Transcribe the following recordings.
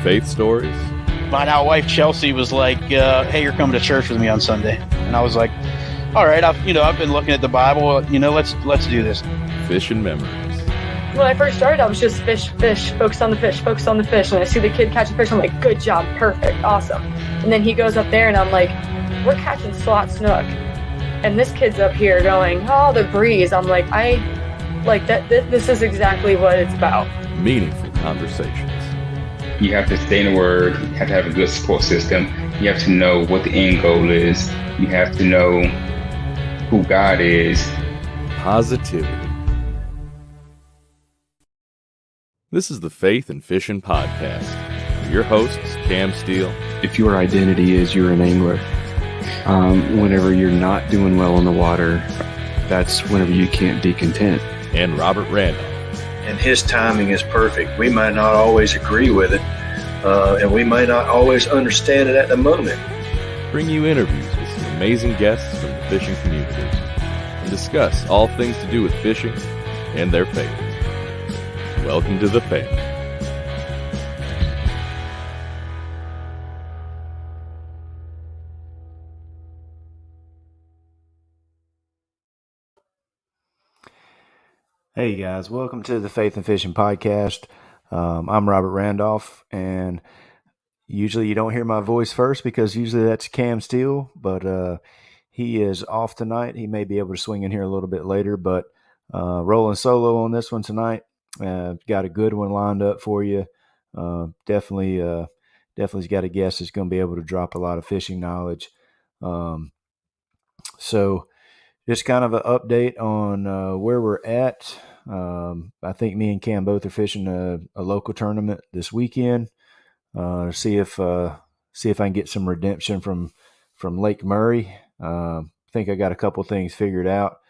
faith stories, my now wife Chelsea was like, "Hey, you're coming to church with me on Sunday," and I was like, "All right, I've been looking at the Bible. Let's do this." fishing memories. When I first started, I was just fish, focus on the fish. And I see the kid catch a fish, I'm like, good job, perfect, awesome. And then he goes up there and I'm like, we're catching slot snook. And this kid's up here going, oh, the breeze. I'm like, this is exactly what it's about. Meaningful conversations. You have to stay in the Word. You have to have a good support system. You have to know what the end goal is. You have to know who God is. Positivity. This is the Faith and Fishing Podcast. Your hosts, Cam Steele. If your identity is you're an angler, whenever you're not doing well in the water, that's whenever you can't be content. And Robert Randolph. And his timing is perfect. We might not always agree with it, and we might not always understand it at the moment. Bring you interviews with some amazing guests from the fishing community and discuss all things to do with fishing and their faith. Welcome to the family. Hey guys, welcome to the Faith and Fishing Podcast. I'm Robert Randolph, and usually you don't hear my voice first because usually that's Cam Steele, but he is off tonight. He may be able to swing in here a little bit later, but rolling solo on this one tonight. Got a good one lined up for you. Definitely got a guest that's going to be able to drop a lot of fishing knowledge. So just kind of an update on where we're at. I think me and Cam both are fishing a local tournament this weekend. See if I can get some redemption from Lake Murray. I think I got a couple things figured out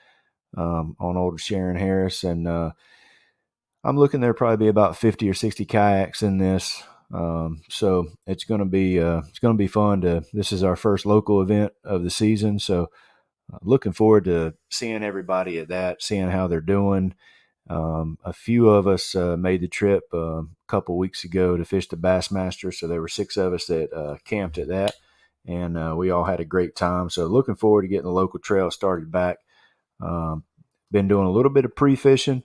on old Sharon Harris, and I'm looking there probably be about 50 or 60 kayaks in this. So it's going to be fun this is our first local event of the season. So looking forward to seeing everybody at that, seeing how they're doing. A few of us made the trip a couple weeks ago to fish the Bassmaster. So there were 6 of us that camped at that, and we all had a great time. So looking forward to getting the local trail started back. Been doing a little bit of pre-fishing.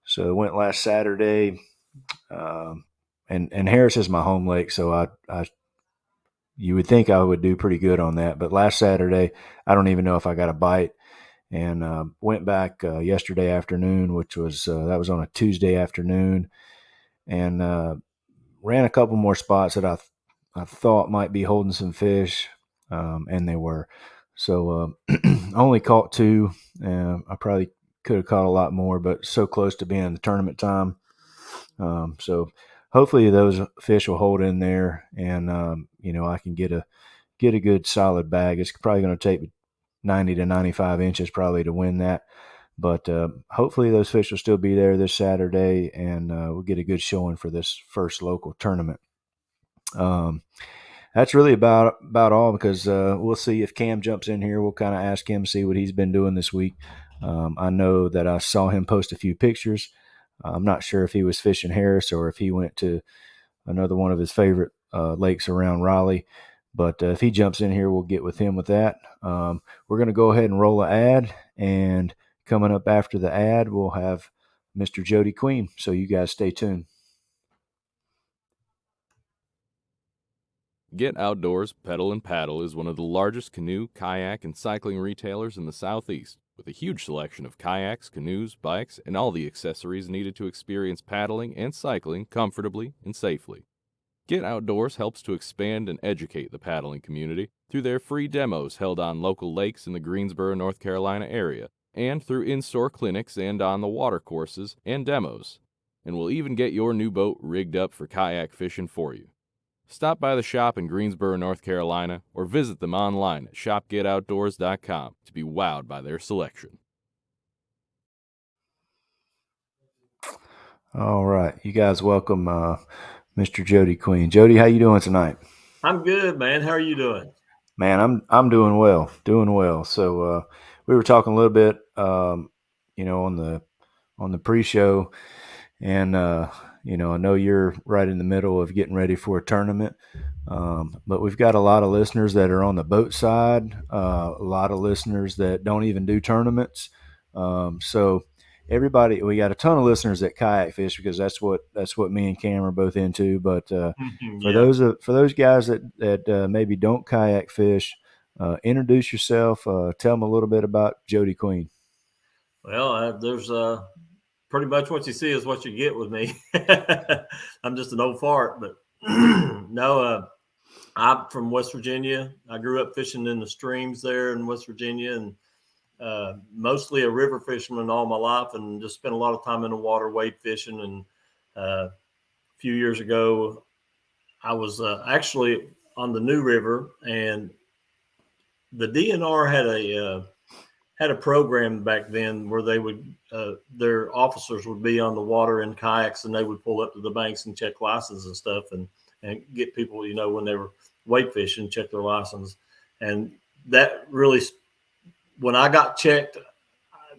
So went last Saturday, and Harris is my home lake, so I you would think I would do pretty good on that. But last Saturday, I don't even know if I got a bite, and went back yesterday afternoon, which was that was on a Tuesday afternoon, and ran a couple more spots that I thought might be holding some fish, and they were. So only caught 2. I probably could have caught a lot more, but so close to being in the tournament time. So hopefully those fish will hold in there, and I can get a good solid bag. It's probably going to take 90 to 95 inches probably to win that, but hopefully those fish will still be there this Saturday, and we'll get a good showing for this first local tournament. That's really about all, because we'll see if Cam jumps in here. We'll kind of ask him, see what he's been doing this week. I know that I saw him post a few pictures. I'm not sure if he was fishing Harris or if he went to another one of his favorite lakes around Raleigh. But if he jumps in here, we'll get with him with that. We're going to go ahead and roll an ad. And coming up after the ad, we'll have Mr. Jody Queen. So you guys stay tuned. Get Outdoors Pedal and Paddle is one of the largest canoe, kayak, and cycling retailers in the Southeast, with a huge selection of kayaks, canoes, bikes, and all the accessories needed to experience paddling and cycling comfortably and safely. Get Outdoors helps to expand and educate the paddling community through their free demos held on local lakes in the Greensboro, North Carolina area, and through in-store clinics and on the water courses and demos, and will even get your new boat rigged up for kayak fishing for you. Stop by the shop in Greensboro, North Carolina, or visit them online at shopgetoutdoors.com to be wowed by their selection. All right. You guys welcome Mr. Jody Queen. Jody, how you doing tonight? I'm good, man. How are you doing? Man, I'm doing well. So we were talking a little bit on the pre-show, and I know you're right in the middle of getting ready for a tournament, but we've got a lot of listeners that are on the boat side, a lot of listeners that don't even do tournaments. So everybody, we got a ton of listeners that kayak fish because that's what me and Cam are both into. But for Yeah. those guys that maybe don't kayak fish, introduce yourself. Tell them a little bit about Jody Queen. Well, there's pretty much what you see is what you get with me. I'm just an old fart, but no, I'm from West Virginia. I grew up fishing in the streams there in West Virginia, and mostly a river fisherman all my life, and just spent a lot of time in the water wade fishing. And a few years ago, I was actually on the New River, and the DNR had a program back then where they would their officers would be on the water in kayaks, and they would pull up to the banks and check licenses and stuff, and get people, when they were wade fishing, check their license. And that really, when I got checked,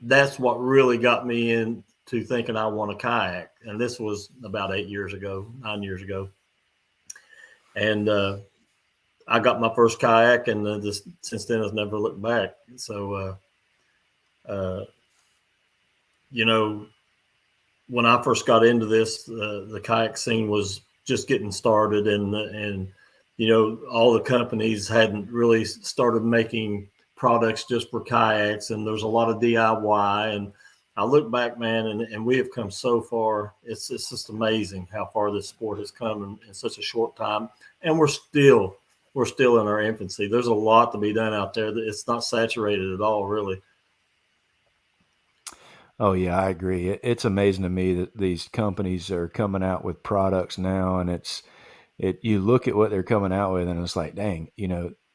that's what really got me into thinking I want a kayak. And this was about 9 years ago. And I got my first kayak, and just since then I've never looked back. So when I first got into this, the kayak scene was just getting started, and all the companies hadn't really started making products just for kayaks, and there's a lot of DIY. And I look back, man, and we have come so far. It's just amazing how far this sport has come in such a short time, and we're still in our infancy. There's a lot to be done out there. It's not saturated at all, really. Oh yeah, I agree. It's amazing to me that these companies are coming out with products now, and you look at what they're coming out with, and it's like, dang,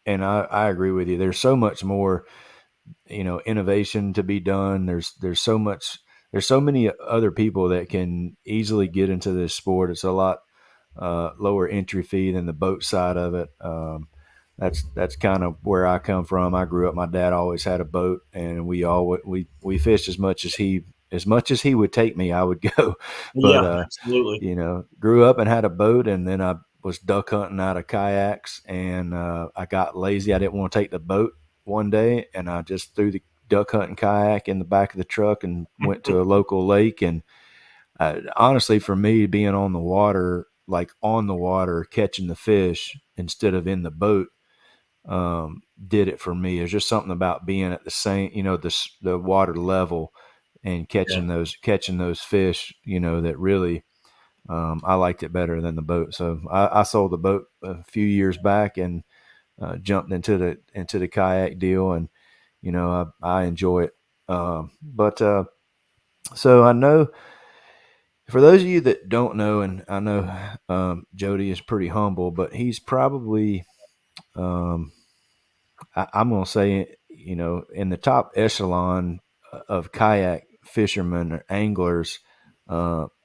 and I agree with you. There's so much more, innovation to be done. There's so many other people that can easily get into this sport. It's a lot lower entry fee than the boat side of it. That's kind of where I come from. I grew up. My dad always had a boat, and we fished as much as he would take me. I would go, but Yeah, absolutely. grew up and had a boat, and then I was duck hunting out of kayaks, and I got lazy. I didn't want to take the boat one day, and I just threw the duck hunting kayak in the back of the truck and went to a local lake. And honestly, for me, being on the water, catching the fish instead of in the boat, did it for me. It's just something about being at the same, the water level and catching those fish, that really, I liked it better than the boat. So I sold the boat a few years back and jumped into the kayak deal, and I enjoy it. So I know, for those of you that don't know, and I know Jody is pretty humble, but he's probably, I'm going to say, in the top echelon of kayak fishermen or anglers,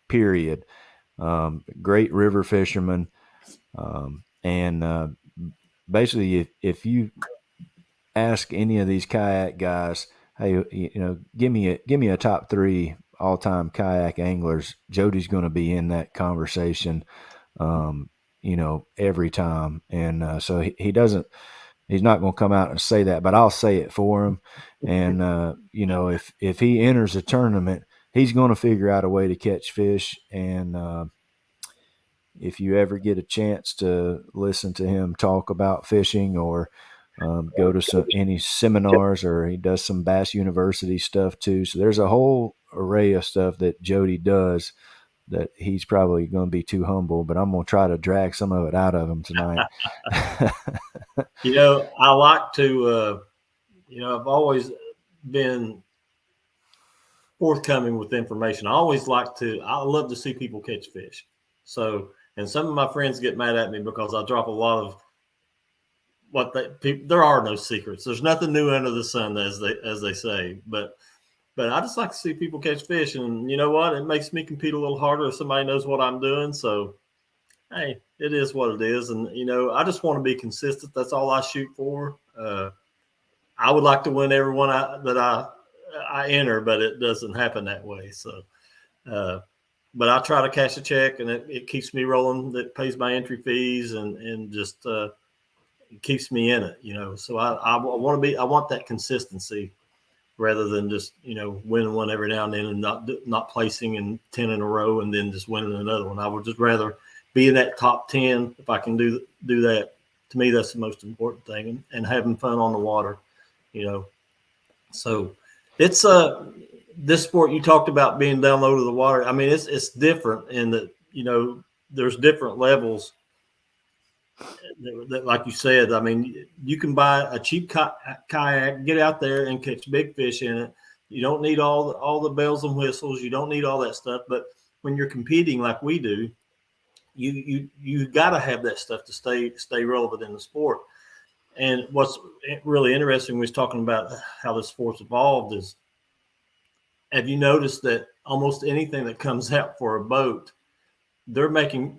period. Great river fisherman. And basically, if you ask any of these kayak guys, hey, give me a top 3 all-time kayak anglers, Jody's going to be in that conversation, every time. And so he's not going to come out and say that, but I'll say it for him. And if he enters a tournament, he's going to figure out a way to catch fish. And if you ever get a chance to listen to him talk about fishing, or go to any seminars, or he does some Bass University stuff too. So there's a whole array of stuff that Jody does that he's probably going to be too humble, but I'm going to try to drag some of it out of him tonight. I like to, I've always been forthcoming with information. I love to see people catch fish. So, and some of my friends get mad at me because I drop a lot of there are no secrets. There's nothing new under the sun, as they say. But I just like to see people catch fish, and you know what? It makes me compete a little harder if somebody knows what I'm doing. So, hey, it is what it is. And I just want to be consistent. That's all I shoot for. I would like to win everyone that I enter, but it doesn't happen that way. So, but I try to cash a check, and it keeps me rolling. That pays my entry fees and just it keeps me in it, you know. So I want that consistency rather than just, you know, winning one every now and then and not placing in 10 in a row and then just winning another one. I would just rather be in that top 10 if I can do that. To me, that's the most important thing, and having fun on the water, you know. So it's this sport you talked about being down low to the water. I mean, it's different in that, you know, there's different levels. That, like you said, I mean, you can buy a cheap kayak, get out there and catch big fish in it. You don't need all the bells and whistles. You don't need all that stuff. But when you're competing like we do, you got to have that stuff to stay relevant in the sport. And what's really interesting when we're talking about how the sport's evolved is, have you noticed that almost anything that comes out for a boat, they're making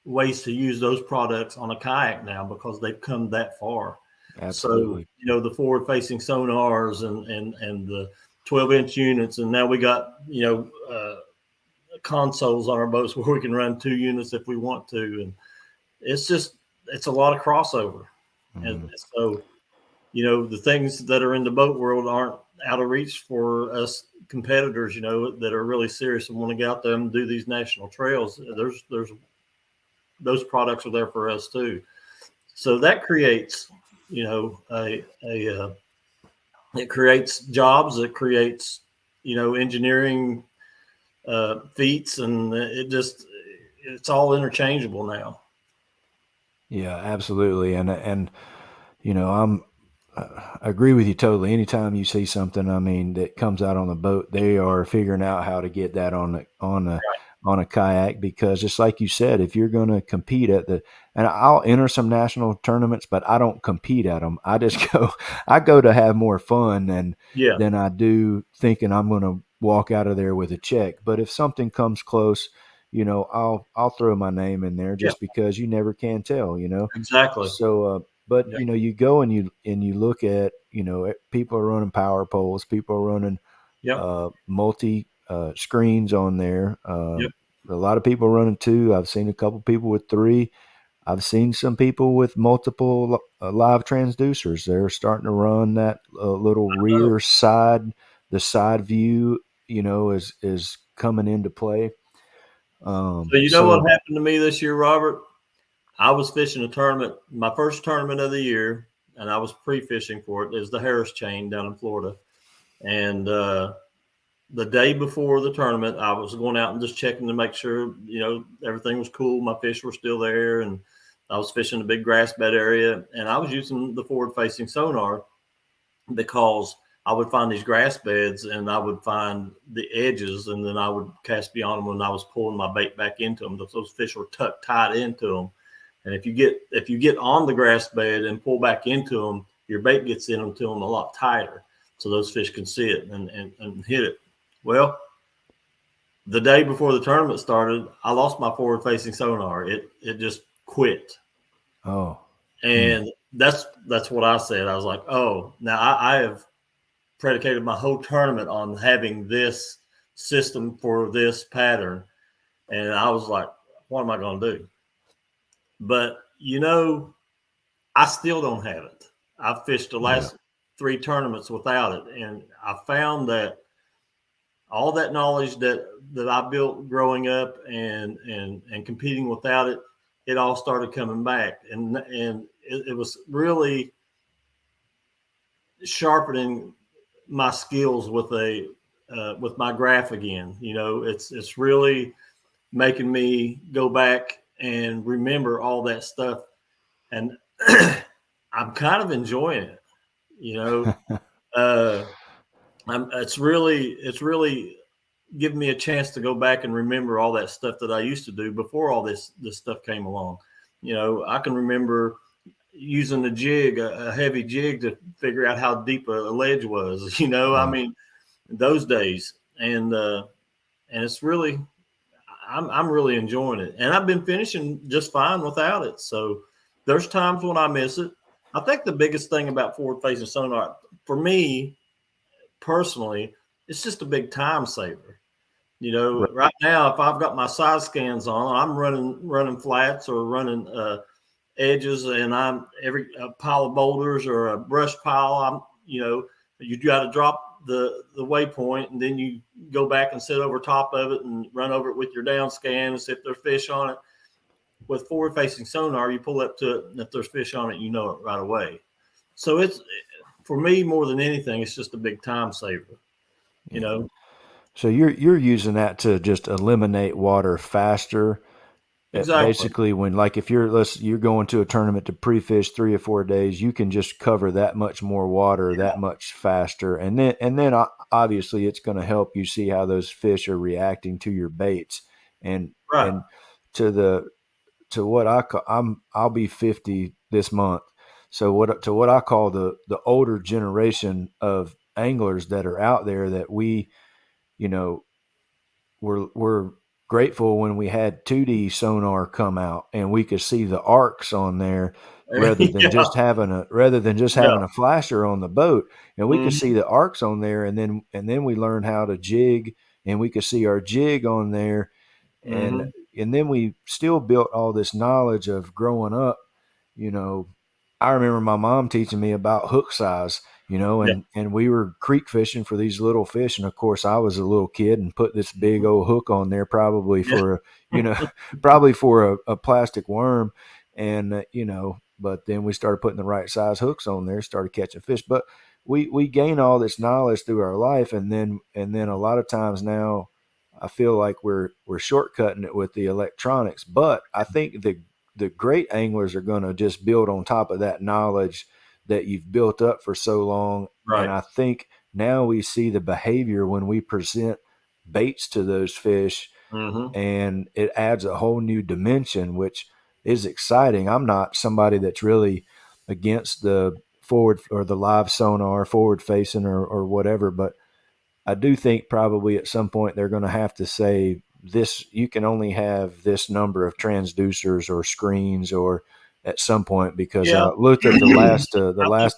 ways to use those products on a kayak now because they've come that far. Absolutely. So, you know, the forward facing sonars and the 12-inch units. And now we got, you know, consoles on our boats where we can run 2 units if we want to. And it's a lot of crossover. And so, you know, the things that are in the boat world aren't out of reach for us competitors, you know, that are really serious and want to get out there and do these national trails. There's those products are there for us too. So that creates, you know, it creates jobs, it creates, you know, engineering feats, and it's all interchangeable now. Yeah, absolutely. And you know, I agree with you totally. Anytime you see something, I mean, that comes out on the boat, they are figuring out how to get that on a kayak, because just like you said, if you're going to compete and I'll enter some national tournaments, but I don't compete at them. I just I go to have more fun than I do thinking I'm going to walk out of there with a check. But if something comes close, you know, I'll throw my name in there just because you never can tell, you know. Exactly. So, but you know, you go and you look at, you know, people are running power poles, people are running multi screens on there. A lot of people running 2. I've seen a couple people with 3. I've seen some people with multiple live transducers. They're starting to run that little rear side, the side view, you know, is coming into play. So you know what happened to me this year, Robert? I was fishing a tournament, my first tournament of the year, and I was pre-fishing for it. It was the Harris Chain down in Florida. And the day before the tournament, I was going out and just checking to make sure, you know, everything was cool. My fish were still there, and I was fishing a big grass bed area, and I was using the forward-facing sonar because I would find these grass beds and I would find the edges, and then I would cast beyond them when I was pulling my bait back into them. Those fish were tucked tight into them. And if you get on the grass bed and pull back into them, your bait gets into them a lot tighter, so those fish can see it and hit it. Well, the day before the tournament started, I lost my forward-facing sonar. It just quit. Oh, and that's what I said. I was like, oh, now I have predicated my whole tournament on having this system for this pattern, and I was like, what am I going to do? But, you know, I still don't have it. I've fished the last 3 tournaments without it. And I found that all that knowledge that I built growing up and competing without it, it all started coming back. And it was really sharpening my skills with my graph again. You know, it's really making me go back and remember all that stuff, and I'm kind of enjoying it, you know. It's really giving me a chance to go back and remember all that stuff that I used to do before all this stuff came along. You know, I can remember using a jig, a heavy jig, to figure out how deep a ledge was, you know. I mean, those days, and it's really, I'm really enjoying it, and I've been finishing just fine without it. So there's times when I miss it. I think the biggest thing about forward-facing sonar for me personally, it's just a big time saver. Right now, if I've got my size scans on, I'm running flats or running edges, and I'm every pile of boulders or a brush pile. You got to drop the waypoint, and then you go back and sit over top of it and run over it with your down scan and see if there's fish on it. With forward facing sonar, you pull up to it, and if there's fish on it, you know it right away. So it's, for me, more than anything, it's just a big time saver. So you're using that to just eliminate water faster. Exactly. Basically, when, like, if you're going to a tournament to pre-fish 3 or 4 days, you can just cover that much more water that much faster, and then obviously it's going to help you see how those fish are reacting to your baits, and to what I call, I'll be 50 this month, so what I call the older generation of anglers that are out there that we're grateful when we had 2D sonar come out and we could see the arcs on there rather than just having a flasher on the boat, and we could see the arcs on there, and then we learned how to jig, and we could see our jig on there, and then we still built all this knowledge of growing up. I remember my mom teaching me about hook size, and we were creek fishing for these little fish. And of course I was a little kid and put this big old hook on there, probably for a plastic worm. And, but then we started putting the right size hooks on there, started catching fish, but we gain all this knowledge through our life. And then a lot of times now I feel like we're shortcutting it with the electronics, but I think the great anglers are going to just build on top of that knowledge that you've built up for so long. Right. And I think now we see the behavior when we present baits to those fish, and it adds a whole new dimension, which is exciting. I'm not somebody that's really against the forward or the live sonar, forward facing or whatever, but I do think probably at some point they're going to have to say, this, you can only have this number of transducers or screens, or at some point, because I looked at the last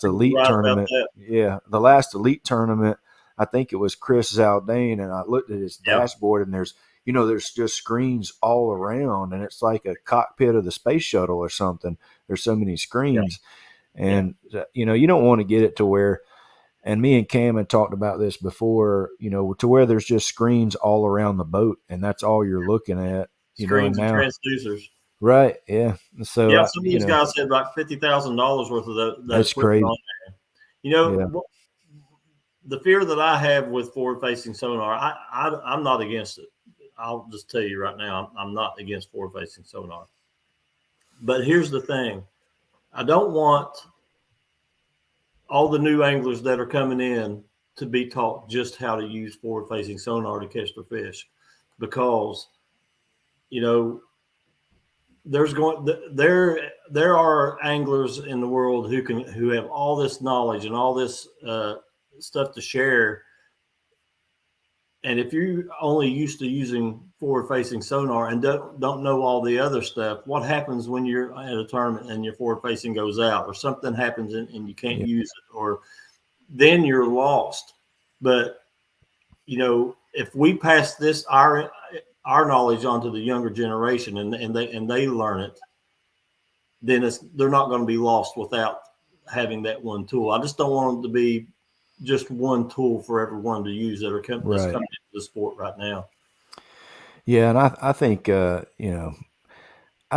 elite tournament. Yeah, the last elite tournament, I think it was Chris Zaldane, and I looked at his dashboard, and there's just screens all around, and it's like a cockpit of the space shuttle or something. There's so many screens, and you don't want to get it to where. And me and Cam had talked about this before, to where there's just screens all around the boat, and that's all you're looking at. Screens and transducers. Right. Yeah. So some of these guys had about $50,000 worth of that. That's crazy. On there. The fear that I have with forward-facing sonar, I'm not against it. I'll just tell you right now, I'm not against forward-facing sonar. But here's the thing: I don't want all the new anglers that are coming in to be taught just how to use forward-facing sonar to catch their fish, because there are anglers in the world who have all this knowledge and all this stuff to share. And if you're only used to using forward-facing sonar and don't know all the other stuff, what happens when you're at a tournament and your forward-facing goes out, or something happens and you can't use it, or then you're lost. But if we pass this our knowledge on to the younger generation and they learn it, then they're not going to be lost without having that one tool. I just don't want them to be just one tool for everyone to use that are coming into the sport right now. Yeah, and I think I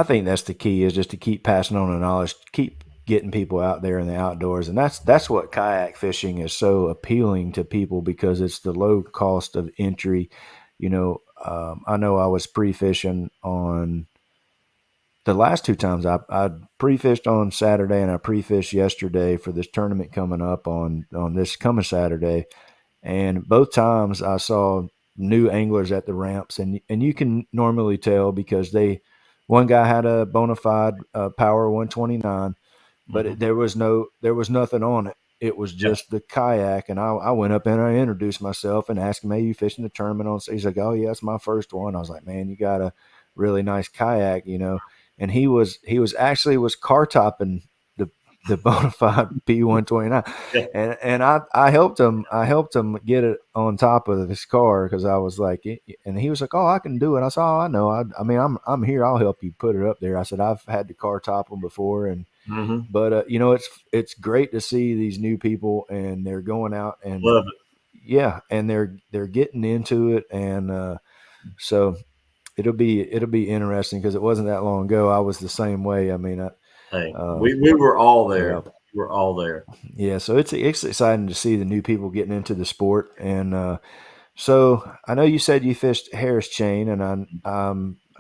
think that's the key, is just to keep passing on the knowledge, keep getting people out there in the outdoors, and that's what kayak fishing is so appealing to people, because it's the low cost of entry. I know I was pre-fishing on the last 2 times. I pre-fished on Saturday, and I pre-fished yesterday for this tournament coming up on this coming Saturday. And both times I saw new anglers at the ramps, and you can normally tell, because one guy had a bona fide Power 129, but there was nothing on it. It was just the kayak. And I went up and I introduced myself and asked him, "Hey, you fishing the tournament on?" He's like, "Oh yeah, it's my first one." I was like, "Man, you got a really nice kayak, And he was car topping the Bonafide P129, and I helped him get it on top of his car because I was like, and he was like, oh, I can do it. I said, oh, I know. I mean, I'm here. I'll help you put it up there. I said, I've had the car topple before, and but you know, it's great to see these new people, and they're going out and Love it. yeah, and they're getting into it, and so it'll be interesting because it wasn't that long ago. I was the same way. I mean, we were all there. Yeah. We were all there. Yeah, so it's exciting to see the new people getting into the sport, and so I know you said you fished Harris Chain, and I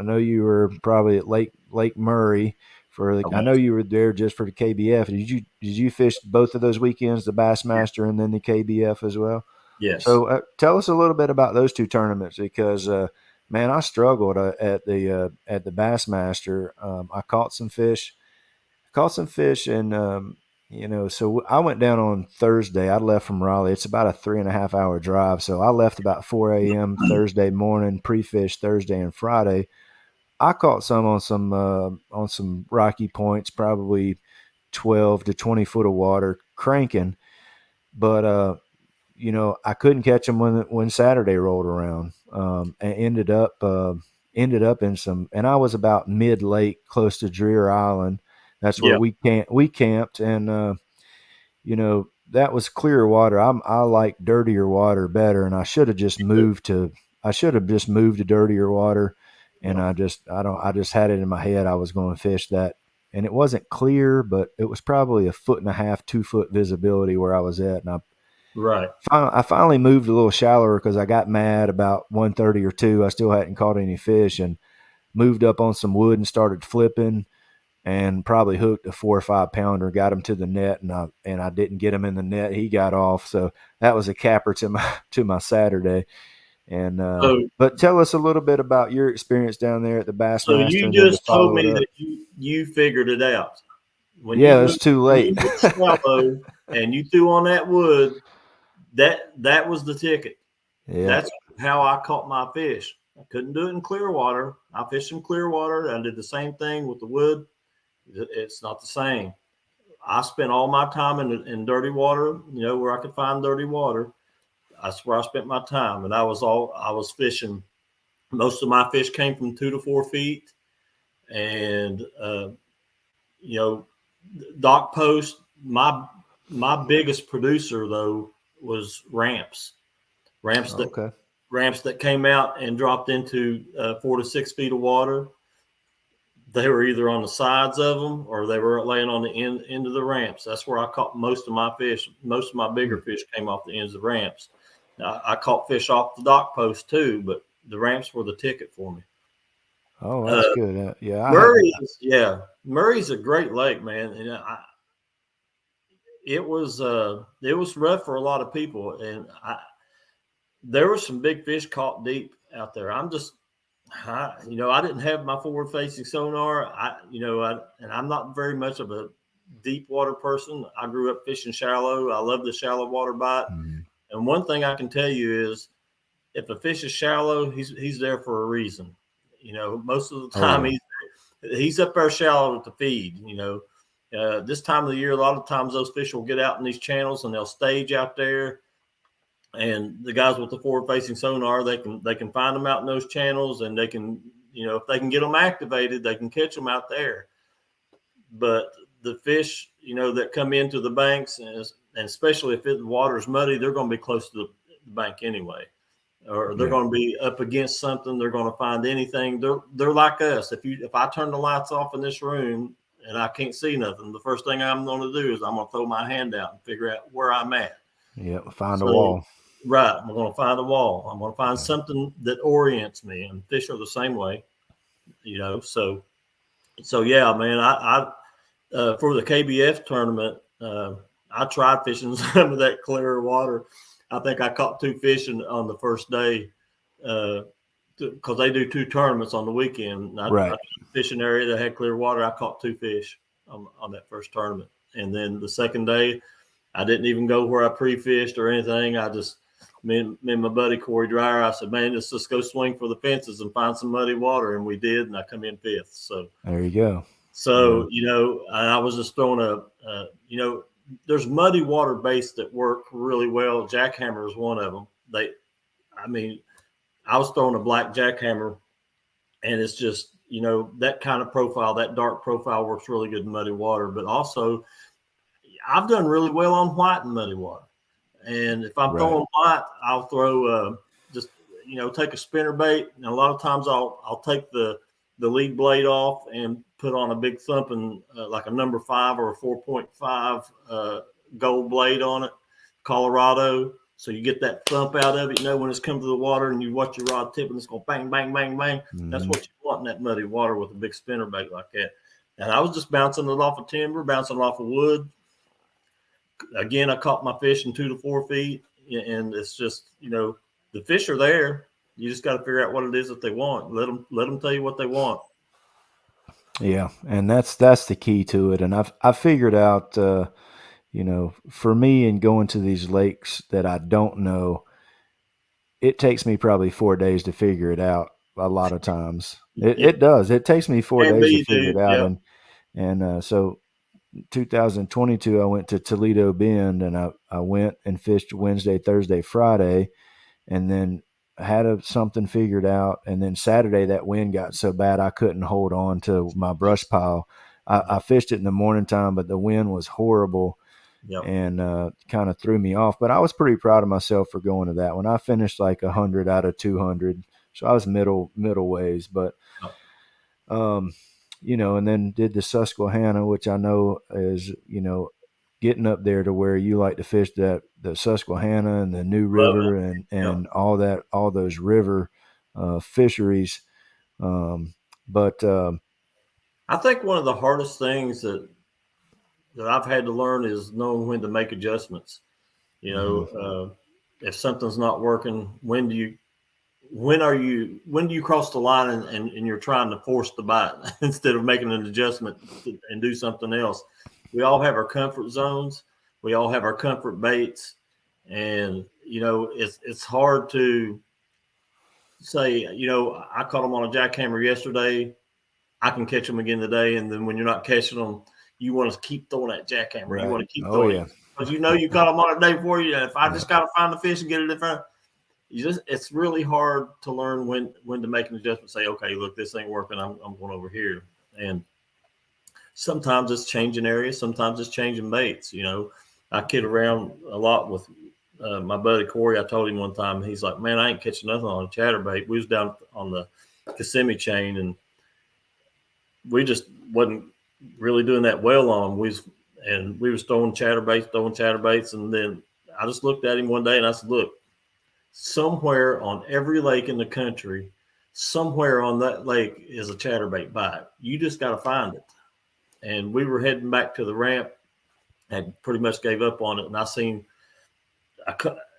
know you were probably at Lake Murray for the. I know you were there just for the KBF. Did you fish both of those weekends, the Bassmaster and then the KBF as well? Yes. So tell us a little bit about those two tournaments because man, I struggled at the Bassmaster. I caught some fish, and you know, so I went down on Thursday. I left from Raleigh. It's about a 3.5 hour drive. So I left about 4 a.m. Thursday morning, pre-fish Thursday and Friday. I caught some on some rocky points, probably 12 to 20 foot of water cranking, but you know, I couldn't catch them when Saturday rolled around, and ended up in some. And I was about mid lake, close to Dreer Island. That's where we camped, and you know, that was clear water. I like dirtier water better, and I should have just moved to dirtier water, and I just had it in my head I was going to fish that, and it wasn't clear, but it was probably 1.5 foot, 2 foot visibility where I was at, and I finally moved a little shallower because I got mad about 1:30 or 2. I still hadn't caught any fish, and moved up on some wood and started flipping, and probably hooked a 4 or 5 pounder, got him to the net, and I didn't get him in the net. He got off, so that was a capper to my Saturday. And but tell us a little bit about your experience down there at the Bassmaster. So you just told me that you figured it out. It's too late. Shallow and you threw on that wood. That was the ticket. Yeah. That's how I caught my fish. I couldn't do it in clear water. I fished in clear water. I did the same thing with the wood. It's not the same. I spent all my time in dirty water, you know, where I could find dirty water. That's where I spent my time. And I was fishing. Most of my fish came from 2 to 4 feet. And, you know, dock post, my biggest producer, though, was ramps that came out and dropped into 4 to 6 feet of water. They were either on the sides of them or they were laying on the end of the ramps. That's where I caught most of my fish. Most of my bigger fish came off the ends of the ramps. Now, I caught fish off the dock post too, but the ramps were the ticket for me. Oh, that's good. Murray's a great lake, man. And it was rough for a lot of people, and there were some big fish caught deep out there. I didn't have my forward-facing sonar. And I'm not very much of a deep water person. I grew up fishing shallow. I love the shallow water bite. Mm-hmm. And one thing I can tell you is, if a fish is shallow, he's there for a reason. You know, most of the time he's up there shallow to feed. You know, this time of the year, a lot of times those fish will get out in these channels and they'll stage out there. And the guys with the forward-facing sonar, they can find them out in those channels, and they can, you know, if they can get them activated, they can catch them out there. But the fish, you know, that come into the banks, and especially if the water's muddy, they're going to be close to the bank anyway, or they're going to be up against something. They're going to find anything. They're like us. If I turn the lights off in this room and I can't see nothing, the first thing I'm going to do is I'm going to throw my hand out and figure out where I'm at. Yeah, find a wall. Right. I'm going to find a wall. I'm going to find something that orients me, and fish are the same way, you know? So yeah, man, I for the KBF tournament, I tried fishing some of that clearer water. I think I caught 2 fish on the first day, because they do 2 tournaments on the weekend. I fishing area that had clear water. I caught 2 fish on that first tournament. And then the second day, I didn't even go where I pre-fished or anything. I just, me and my buddy Corey Dreyer, I said, man, let's go swing for the fences and find some muddy water. And we did, and I come in 5th. So there you go. So, I was just throwing there's muddy water baits that work really well. Jackhammer is one of them. I was throwing a black jackhammer, and it's just, that kind of profile, that dark profile works really good in muddy water. But also, I've done really well on white and muddy water. And if I'm throwing white, I'll throw take a spinner bait. And a lot of times I'll take the lead blade off and put on a big thumping, like a number 5 or a 4.5 gold blade on it, Colorado. So you get that thump out of it, when it's come to the water and you watch your rod tip and it's going bang, bang, bang, bang. Mm-hmm. That's what you want in that muddy water with a big spinner bait like that. And I was just bouncing it off of timber, bouncing it off of wood. Again, I caught my fish in 2 to 4 feet, and it's just, the fish are there. You just got to figure out what it is that they want. Let them tell you what they want. Yeah, and that's the key to it. And I figured out, for me in going to these lakes that I don't know, it takes me probably 4 days to figure it out. A lot of times, it does. It takes me 4 days to figure it out. Yep. And so 2022, I went to Toledo Bend, and I went and fished Wednesday, Thursday, Friday, and then had something figured out. And then Saturday, that wind got so bad I couldn't hold on to my brush pile. I fished it in the morning time, but the wind was horrible. Yep. And kind of threw me off. But I was pretty proud of myself for going to that one. I finished like 100 out of 200, so I was middle ways. But and then did the Susquehanna, which I know is, getting up there to where you like to fish the Susquehanna and the New River and all that, all those river fisheries. But I think one of the hardest things that I've had to learn is knowing when to make adjustments. If something's not working, when do you cross the line and you're trying to force the bite instead of making an adjustment and do something else? We all have our comfort zones. We all have our comfort baits. And, it's hard to say, I caught them on a jackhammer yesterday. I can catch them again today. And then when you're not catching them, you want to keep throwing that jackhammer. Right. You want to keep throwing it. Because you caught them on a day before you. And if I just got to find the fish and get it in front, it's really hard to learn when to make an adjustment. Say, okay, look, this ain't working. I'm going over here. And sometimes it's changing areas. Sometimes it's changing baits. I kid around a lot with my buddy Corey. I told him one time, he's like, man, I ain't catching nothing on a chatterbait. We was down on the Kissimmee chain, and we just wasn't really doing that well on them. We was throwing chatterbaits. And then I just looked at him one day and I said, look, somewhere on every lake in the country, somewhere on that lake is a chatterbait bite. You just got to find it. And we were heading back to the ramp and pretty much gave up on it. And I seen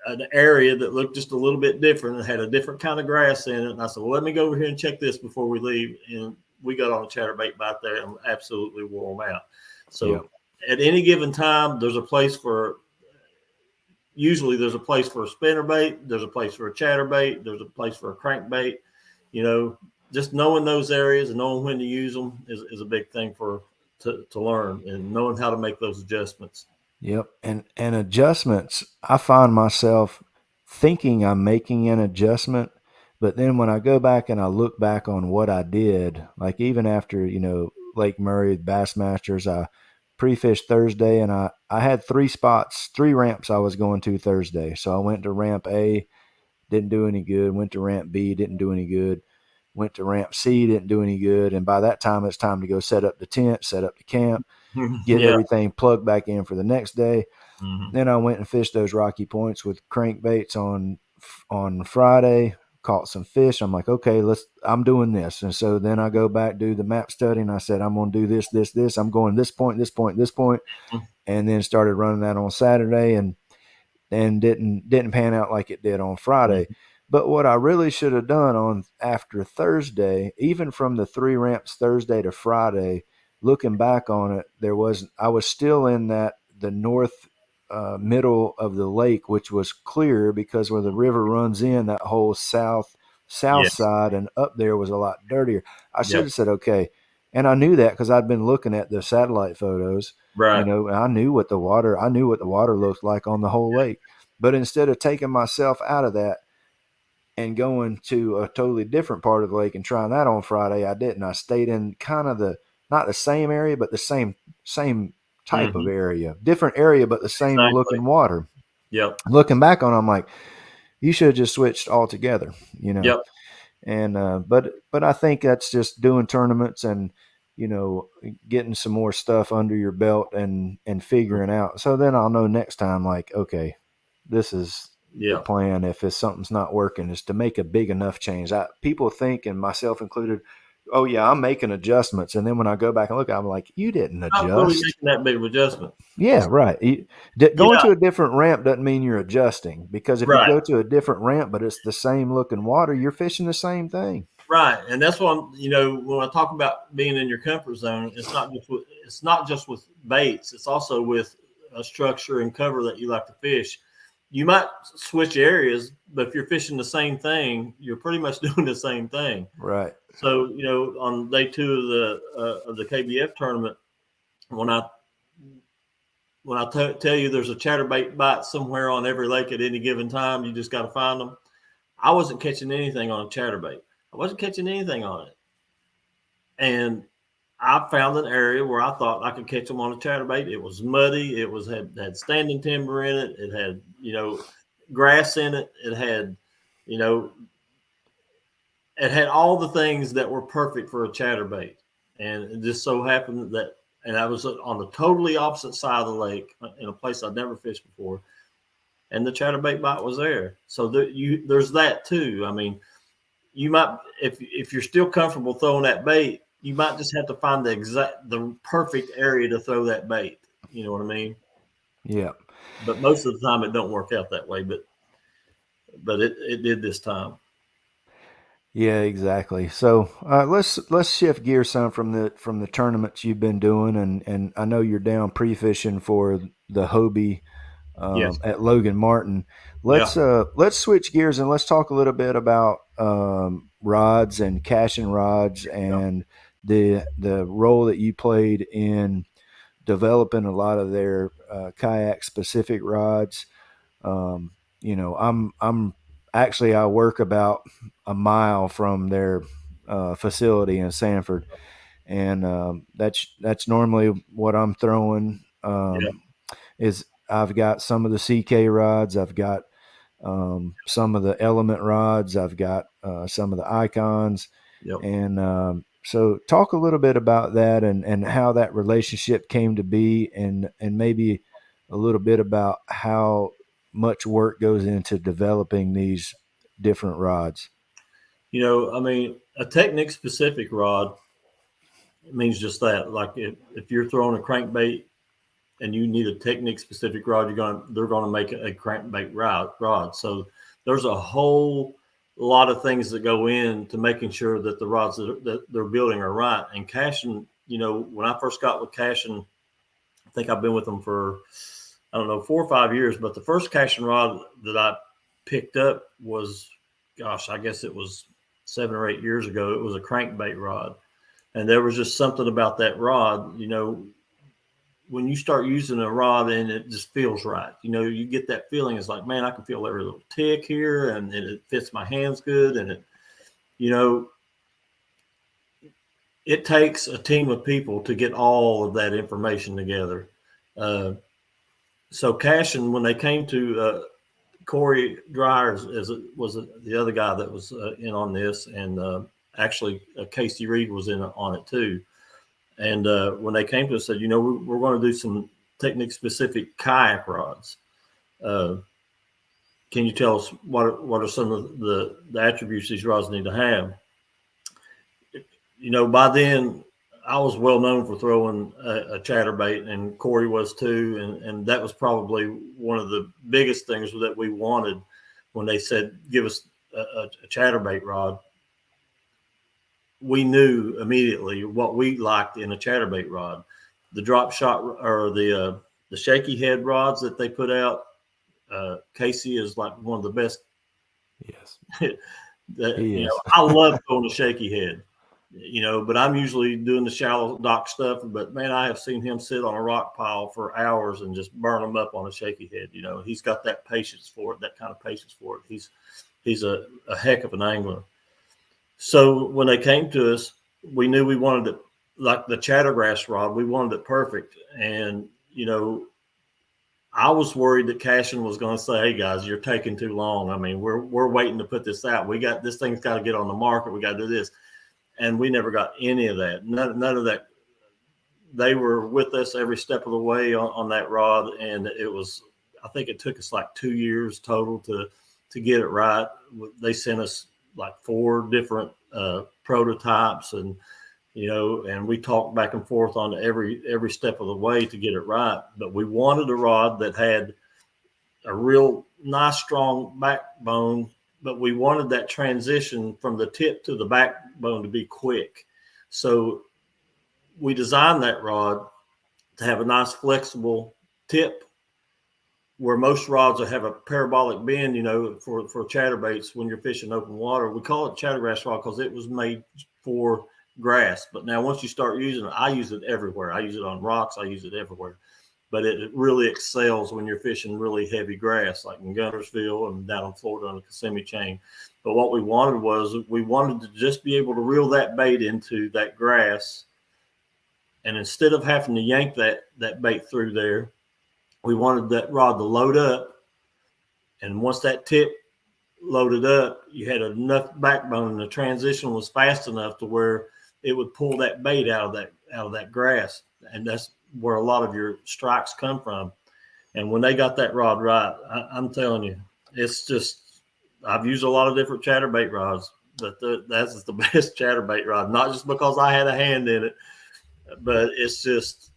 an area that looked just a little bit different and had a different kind of grass in it. And I said, well, let me go over here and check this before we leave. And we got on a chatterbait bite there and absolutely wore them out. So at any given time, there's a place for a spinnerbait. There's a place for a chatterbait. There's a place for a crankbait. Just knowing those areas and knowing when to use them is a big thing to learn, and knowing how to make those adjustments. Yep. And adjustments, I find myself thinking I'm making an adjustment, but then when I go back and I look back on what I did, like even after, Lake Murray, Bassmasters, I pre-fished Thursday, and I had 3 ramps I was going to Thursday. So I went to ramp A, didn't do any good. Went to ramp B, didn't do any good. Went to ramp C, didn't do any good. And by that time, it's time to go set up the tent, set up the camp, get everything plugged back in for the next day. Mm-hmm. Then I went and fished those Rocky Points with crankbaits on Friday, caught some fish. I'm like, okay, I'm doing this. And so then I go back, do the map study, and I said, I'm going to do this. I'm going this point. Mm-hmm. And then started running that on Saturday and didn't pan out like it did on Friday. Mm-hmm. But what I really should have done after Thursday, even from the 3 ramps Thursday to Friday, looking back on it, I was still in the north middle of the lake, which was clear because where the river runs in, that whole south side and up there was a lot dirtier. I should have said, okay, And I knew that because I'd been looking at the satellite photos, Right. and I knew what the water looked like on the whole lake. But instead of taking myself out of that and going to a totally different part of the lake and trying that on Friday, I didn't. I stayed in kind of not the same area, but the same type of area, different area, but the same Exactly. looking water. Yep. Looking back on it, I'm like, you should have just switched altogether, Yep. And but I think that's just doing tournaments and getting some more stuff under your belt and figuring out. So then I'll know next time, like, okay, this is the plan. If something's not working, is to make a big enough change. People think, and myself included, oh yeah, I'm making adjustments, and then when I go back and look, I'm like, you didn't adjust. Not really making that big of adjustment. Yeah, right. Going to a different ramp doesn't mean you're adjusting, because if you go to a different ramp, but it's the same looking water, you're fishing the same thing. Right, and that's why when I talk about being in your comfort zone, it's not just with baits. It's also with a structure and cover that you like to fish. You might switch areas, but if you're fishing the same thing, you're pretty much doing the same thing. Right. So on day 2 of the KBF tournament, when I tell you there's a chatterbait bite somewhere on every lake at any given time, you just got to find them. I wasn't catching anything on a chatterbait. I wasn't catching anything on it. And I found an area where I thought I could catch them on a chatterbait. It was muddy. It had standing timber in it. It had, grass in it. It had, it had all the things that were perfect for a chatterbait. And it just so happened that, and I was on the totally opposite side of the lake in a place I'd never fished before. And the chatterbait bite was there. So there's that too. I mean, you might, if you're still comfortable throwing that bait, you might just have to find the perfect area to throw that bait. You know what I mean? Yeah. But most of the time it don't work out that way, but it did this time. Yeah, exactly. So let's shift gears some from the tournaments you've been doing, and I know you're down pre-fishing for the Hobie at Logan Martin. Let's switch gears and let's talk a little bit about rods and Cashion Rods and the role that you played in developing a lot of their kayak specific rods. I'm actually, I work about a mile from their facility in Sanford, and that's normally what I'm throwing. Is I've got some of the CK rods, I've got some of the Element rods, I've got some of the Icons, and so talk a little bit about that and how that relationship came to be, and maybe a little bit about how much work goes into developing these different rods. I mean, a technique specific rod means just that. Like if you're throwing a crankbait and you need a technique specific rod, they're going to make a crankbait rod. So there's a whole lot of things that go into making sure that the rods that they're building are right. And Cashion, when I first got with Cashion, I think I've been with them for, 4 or 5 years, but the first Cashion rod that I picked up was, I guess it was 7 or 8 years ago. It was a crankbait rod. And there was just something about that rod, when you start using a rod and it just feels right, you get that feeling. It's like, man, I can feel every little tick here, and it fits my hands good. And it takes a team of people to get all of that information together. So Cashion, when they came to Corey Dryers, was the other guy that was in on this, and actually Casey Reed was in on it too. And when they came to us, said, we're going to do some technique-specific kayak rods. Can you tell us what are some of the attributes these rods need to have? By then, I was well known for throwing a chatterbait, and Corey was too. And that was probably one of the biggest things that we wanted when they said, give us a chatterbait rod. We knew immediately what we liked in a chatterbait rod. The drop shot or the shaky head rods that they put out, Casey is like one of the best. Yes. I love throwing a shaky head. but I'm usually doing the shallow dock stuff. But man, I have seen him sit on a rock pile for hours and just burn them up on a shaky head. He's got that patience for it, that kind of patience for it. He's a heck of an angler. So when they came to us, we knew we wanted it like the chattergrass rod. We wanted it perfect. And, I was worried that Cashion was going to say, hey guys, you're taking too long. I mean, we're waiting to put this out. This thing's got to get on the market. We got to do this. And we never got any of that. None of that. They were with us every step of the way on that rod. And I think it took us like 2 years total to get it right. They sent us like 4 different prototypes, and we talked back and forth on every step of the way to get it right. But we wanted a rod that had a real nice, strong backbone, but we wanted that transition from the tip to the backbone to be quick. So we designed that rod to have a nice, flexible tip, where most rods will have a parabolic bend, for chatterbaits when you're fishing open water. We call it chattergrass rod because it was made for grass. But now once you start using it, I use it everywhere. I use it on rocks. I use it everywhere. But it really excels when you're fishing really heavy grass, like in Guntersville and down in Florida on the Kissimmee chain. But what we wanted to just be able to reel that bait into that grass. And instead of having to yank that bait through there, we wanted that rod to load up. And once that tip loaded up, you had enough backbone, and the transition was fast enough to where it would pull that bait out of that grass. And that's where a lot of your strikes come from. And when they got that rod right, I'm telling you, it's just, I've used a lot of different chatterbait rods, but that's the best chatterbait rod, not just because I had a hand in it, but it's just,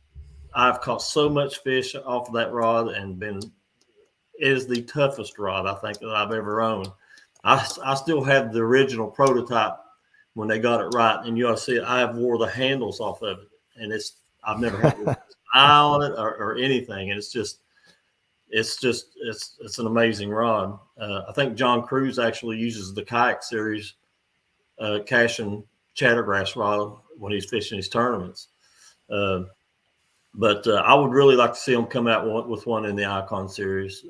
I've caught so much fish off of that rod, and it is the toughest rod I think that I've ever owned. I still have the original prototype when they got it right, and you ought to see it. I have wore the handles off of it, and I've never had an eye on it or anything, and it's an amazing rod. I think John Cruz actually uses the Kayak series Cashion chattergrass rod when he's fishing his tournaments. But I would really like to see them come out with one in the Icon series,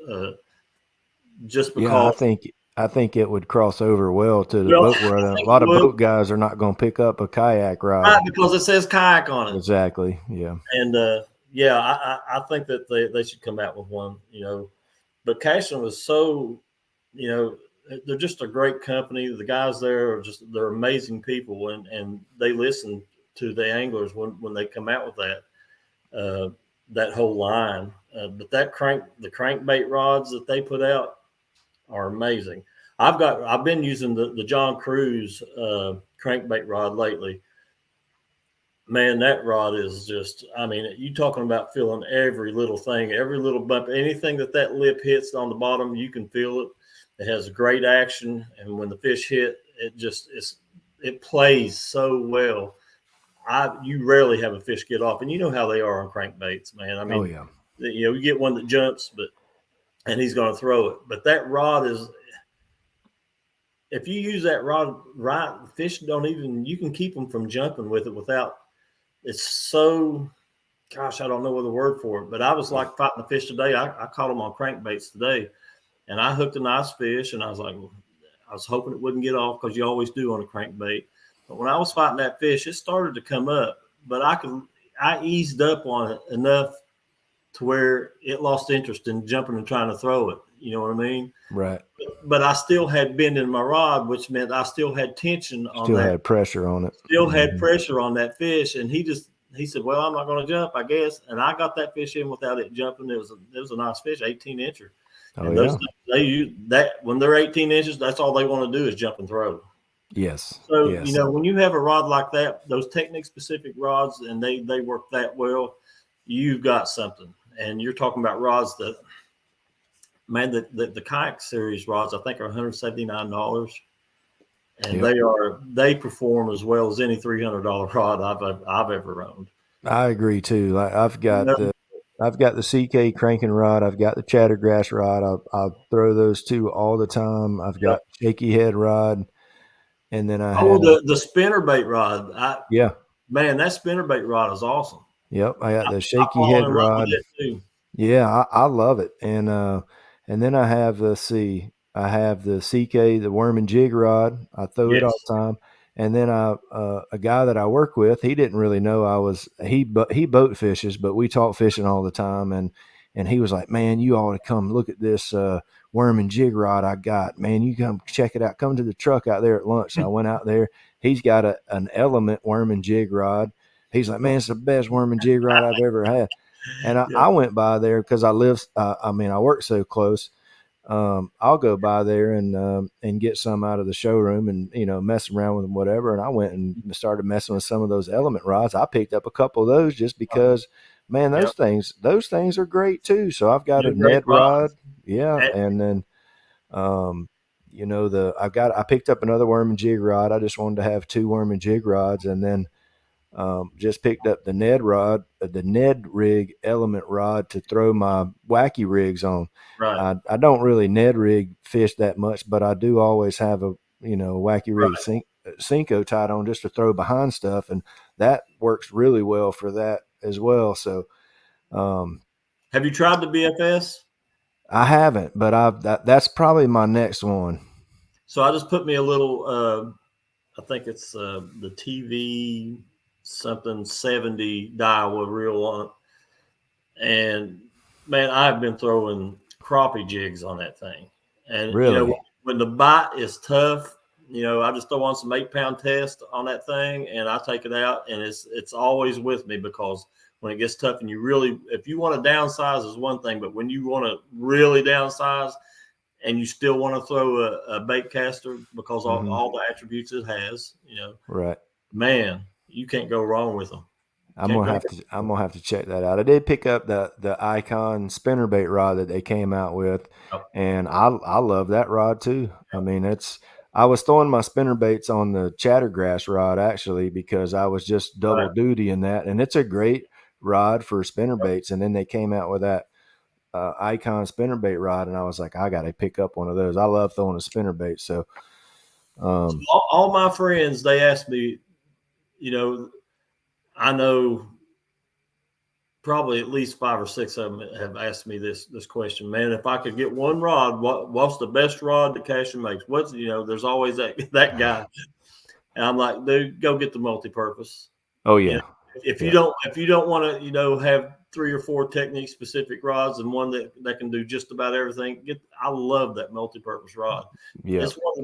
just because. Yeah, I think it would cross over well to the boat world. A lot of boat guys are not going to pick up a kayak rod, right, because it says kayak on it. Exactly. Yeah. And I think that they should come out with one. But Cashion was so, they're just a great company. The guys there they're amazing people, and they listen to the anglers when they come out with that whole line. But the crankbait rods that they put out are amazing. I've been using the John Cruz crankbait rod lately. Man, that rod is just, you talking about feeling every little thing, every little bump, anything that lip hits on the bottom, you can feel it. It has great action. And when the fish hit, it plays so well. You rarely have a fish get off, and you know how they are on crankbaits, man. Oh yeah. You get one that jumps, and he's going to throw it. But that rod if you use that rod right, fish you can keep them from jumping with it without. It's so, gosh, I don't know what the word for it, but I was like fighting the fish today. I caught them on crankbaits today, and I hooked a nice fish, and I was like, I was hoping it wouldn't get off, because you always do on a crankbait. But when I was fighting that fish, it started to come up, but I eased up on it enough to where it lost interest in jumping and trying to throw it. You know what I mean? Right. But I still had bend in my rod, which meant I still had tension on Still that. had pressure on it. Still had pressure on that fish. And he said, well, I'm not going to jump, I guess. And I got that fish in without it jumping. It was a nice fish, 18 incher. Oh, and those things, they use that when they're 18 inches, that's all they want to do is jump and throw. Yes. So, yes. When you have a rod like that, those technique specific rods, and they work that well, you've got something. And you're talking about rods that, man, the Kayak series rods, I think, are $179. And they perform as well as any $300 rod I've ever owned. I agree too. Like I've got the CK cranking rod. I've got the chattergrass rod. I throw those two all the time. I've got shaky head rod. and then I Oh, have the spinnerbait rod. yeah. Man, that spinnerbait rod is awesome. Yep, I got the I've shaky fallen head in love with rod. it too. Yeah, I love it. And then I have, let's see, I have the CK, the worm and jig rod. I throw it all Yes. the time. And then a guy that I work with, he didn't really know he boat fishes, but we talk fishing all the time. And he was like, man, you ought to come look at this worm and jig rod I got. Man, you come check it out. Come to the truck out there at lunch. So I went out there. He's got an Element worm and jig rod. He's like, man, it's the best worm and jig rod I've ever had. And I went by there because I work so close. I'll go by there and get some out of the showroom and, mess around with them, whatever. And I went and started messing with some of those Element rods. I picked up a couple of those just because, man, those things are great too. So I've got They're a great Ned rod. rods. Yeah. And then, I picked up another worm and jig rod. I just wanted to have 2 worm and jig rods. And then, just picked up the Ned rig Element rod to throw my wacky rigs on. Right. I don't really Ned rig fish that much, but I do always have a wacky rig Cinco tied on just to throw behind stuff, and that works really well for that as well. So, Have you tried the BFS? I haven't, but that's probably my next one. So I just put me a little. I think it's the TV something 70 Daiwa reel on it, and man, I've been throwing crappie jigs on that thing, and Really? when the bite is tough, I just throw on some 8-pound test on that thing, and I take it out, and it's always with me because when it gets tough, and if you want to downsize is one thing, but when you want to really downsize and you still want to throw a bait caster because all the attributes it has, Right. man, you can't go wrong with them. I'm gonna have to check that out. I did pick up the Icon spinnerbait rod that they came out with, and I love that rod too. I mean, I was throwing my spinnerbaits on the chattergrass rod actually because I was just double duty in that, and it's a great rod for spinnerbaits. And then they came out with that Icon spinnerbait rod, and I was like, I got to pick up one of those. I love throwing a spinnerbait. So, all my friends, they ask me, I know probably at least 5 or 6 of them have asked me this question, man. If I could get one rod, what's the best rod that Cashion makes? There's always that guy, and I'm like, dude, go get the multi-purpose. Oh yeah. If you don't want to, have 3 or 4 technique specific rods and one that can do just about everything, I love that multi-purpose rod. Yeah. It's one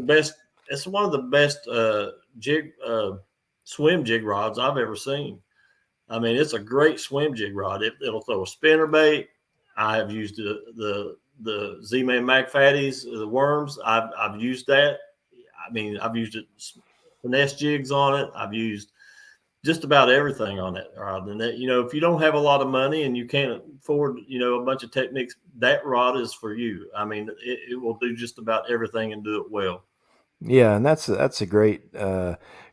of the best swim jig rods I've ever seen. I mean, it's a great swim jig rod. It'll throw a spinnerbait. I have used the Z-Man Mag Fatties, the worms. I've used that. I mean, I've used it finesse jigs on it. I've used just about everything on that rod. And that, if you don't have a lot of money and you can't afford, a bunch of techniques, that rod is for you. I mean, it will do just about everything and do it well. Yeah, and that's a great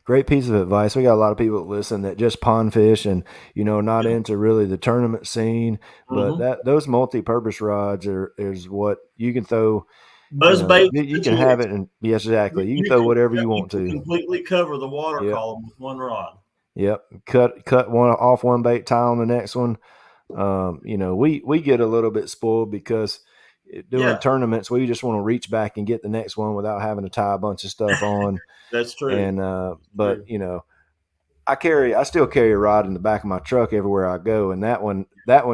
great piece of advice. We got a lot of people that listen that just pond fish and not into really the tournament scene, but those multi-purpose rods is what you can throw. Buzz bait. You can have it, and yes, exactly. You can throw whatever you want to. Completely cover the water column with one rod. Yep. Cut one off one bait, tie on the next one. We get a little bit spoiled because doing tournaments, we just want to reach back and get the next one without having to tie a bunch of stuff on. That's true. And I still carry a rod in the back of my truck everywhere I go, and that one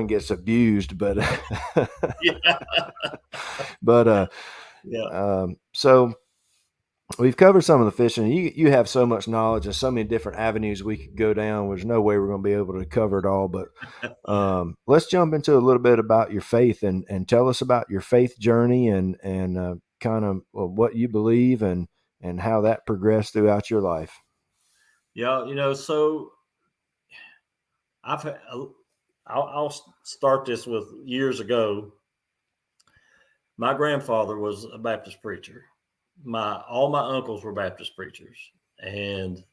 gets abused, but so we've covered some of the fishing. You have so much knowledge and so many different avenues we could go down. There's no way we're going to be able to cover it all, but let's jump into a little bit about your faith and tell us about your faith journey and kind of what you believe and how that progressed throughout your life. Yeah, so I'll start this with years ago. My grandfather was a Baptist preacher. All my uncles were Baptist preachers, and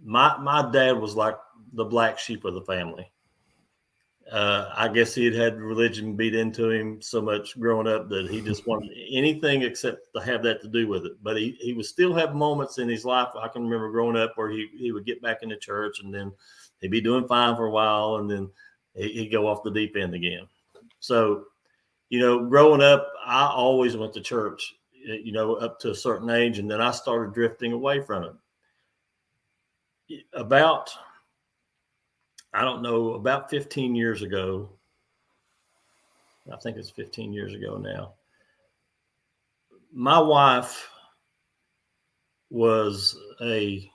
my dad was like the black sheep of the family. I guess he had religion beat into him so much growing up that he just wanted anything except to have that to do with it. But he would still have moments in his life. I can remember growing up where he would get back into church, and then he'd be doing fine for a while, and then he'd go off the deep end again. So, growing up, I always went to church, up to a certain age, and then I started drifting away from it. About 15 years ago, I think it's 15 years ago now, my wife was a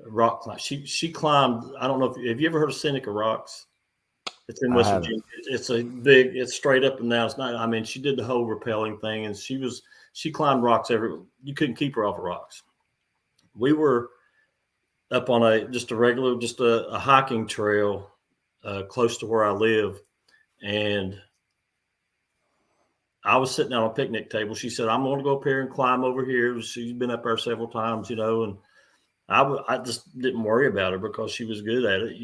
rock climber. She climbed, I don't know have you ever heard of Seneca Rocks? It's in West Virginia. It's straight up and down. It's not, she did the whole rappelling thing, and she climbed rocks you couldn't keep her off of rocks. We were up on a hiking trail close to where I live. And I was sitting on a picnic table. She said, I'm going to go up here and climb over here. She's been up there several times, and I just didn't worry about her because she was good at it,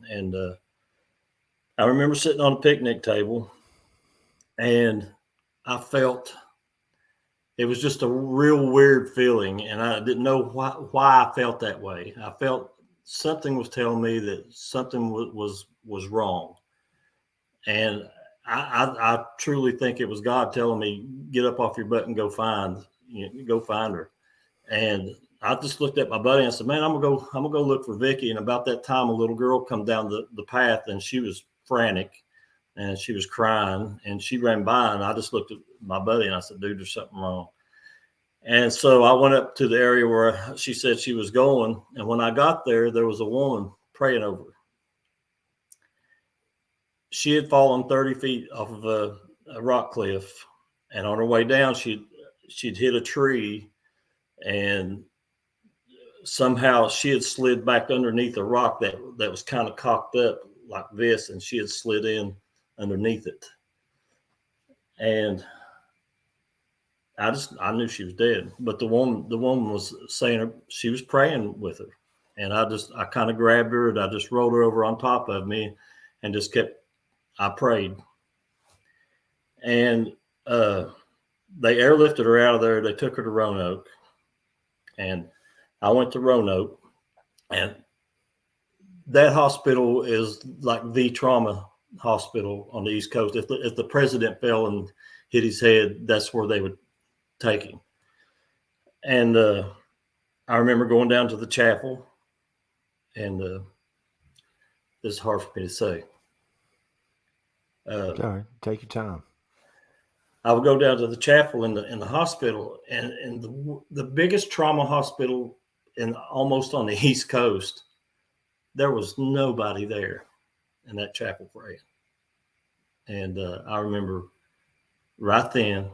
and I remember sitting on a picnic table, and I felt it was just a real weird feeling, and I didn't know why I felt that way. I felt something was telling me that something was wrong, and I truly think it was God telling me, get up off your butt and go find her. And I just looked at my buddy and I said, man, I'm gonna go look for Vicky. And about that time, a little girl come down the path, and she was frantic and she was crying, and she ran by, and I just looked at my buddy and I said, dude, there's something wrong. And so I went up to the area where she said she was going. And when I got there, there was a woman praying over her. She had fallen 30 feet off of a rock cliff, and on her way down, she'd hit a tree, and somehow she had slid back underneath a rock that was kind of cocked up like this, and she had slid in underneath it. And I knew she was dead, but the woman was saying she was praying with her, and I kind of grabbed her and I just rolled her over on top of me, and I prayed, and they airlifted her out of there. They took her to Roanoke, and I went to Roanoke, and that hospital is like the trauma hospital on the East Coast. If the president fell and hit his head, that's where they would take him. And I remember going down to the chapel, and this is hard for me to say. Sorry, take your time. I would go down to the chapel in the hospital, and the biggest trauma hospital almost on the East Coast. There was nobody there in that chapel praying. And I remember right then,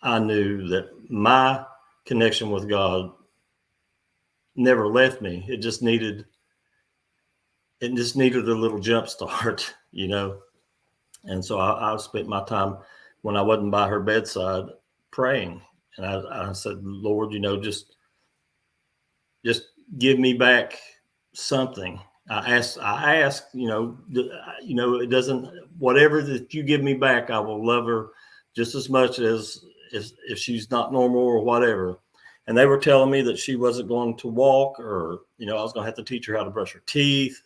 I knew that my connection with God never left me. It just needed a little jump start, And so I spent my time when I wasn't by her bedside praying. And I said, Lord, just give me back something. I asked, it doesn't, whatever that you give me back, I will love her just as much as if she's not normal or whatever. And they were telling me that she wasn't going to walk, or, I was going to have to teach her how to brush her teeth,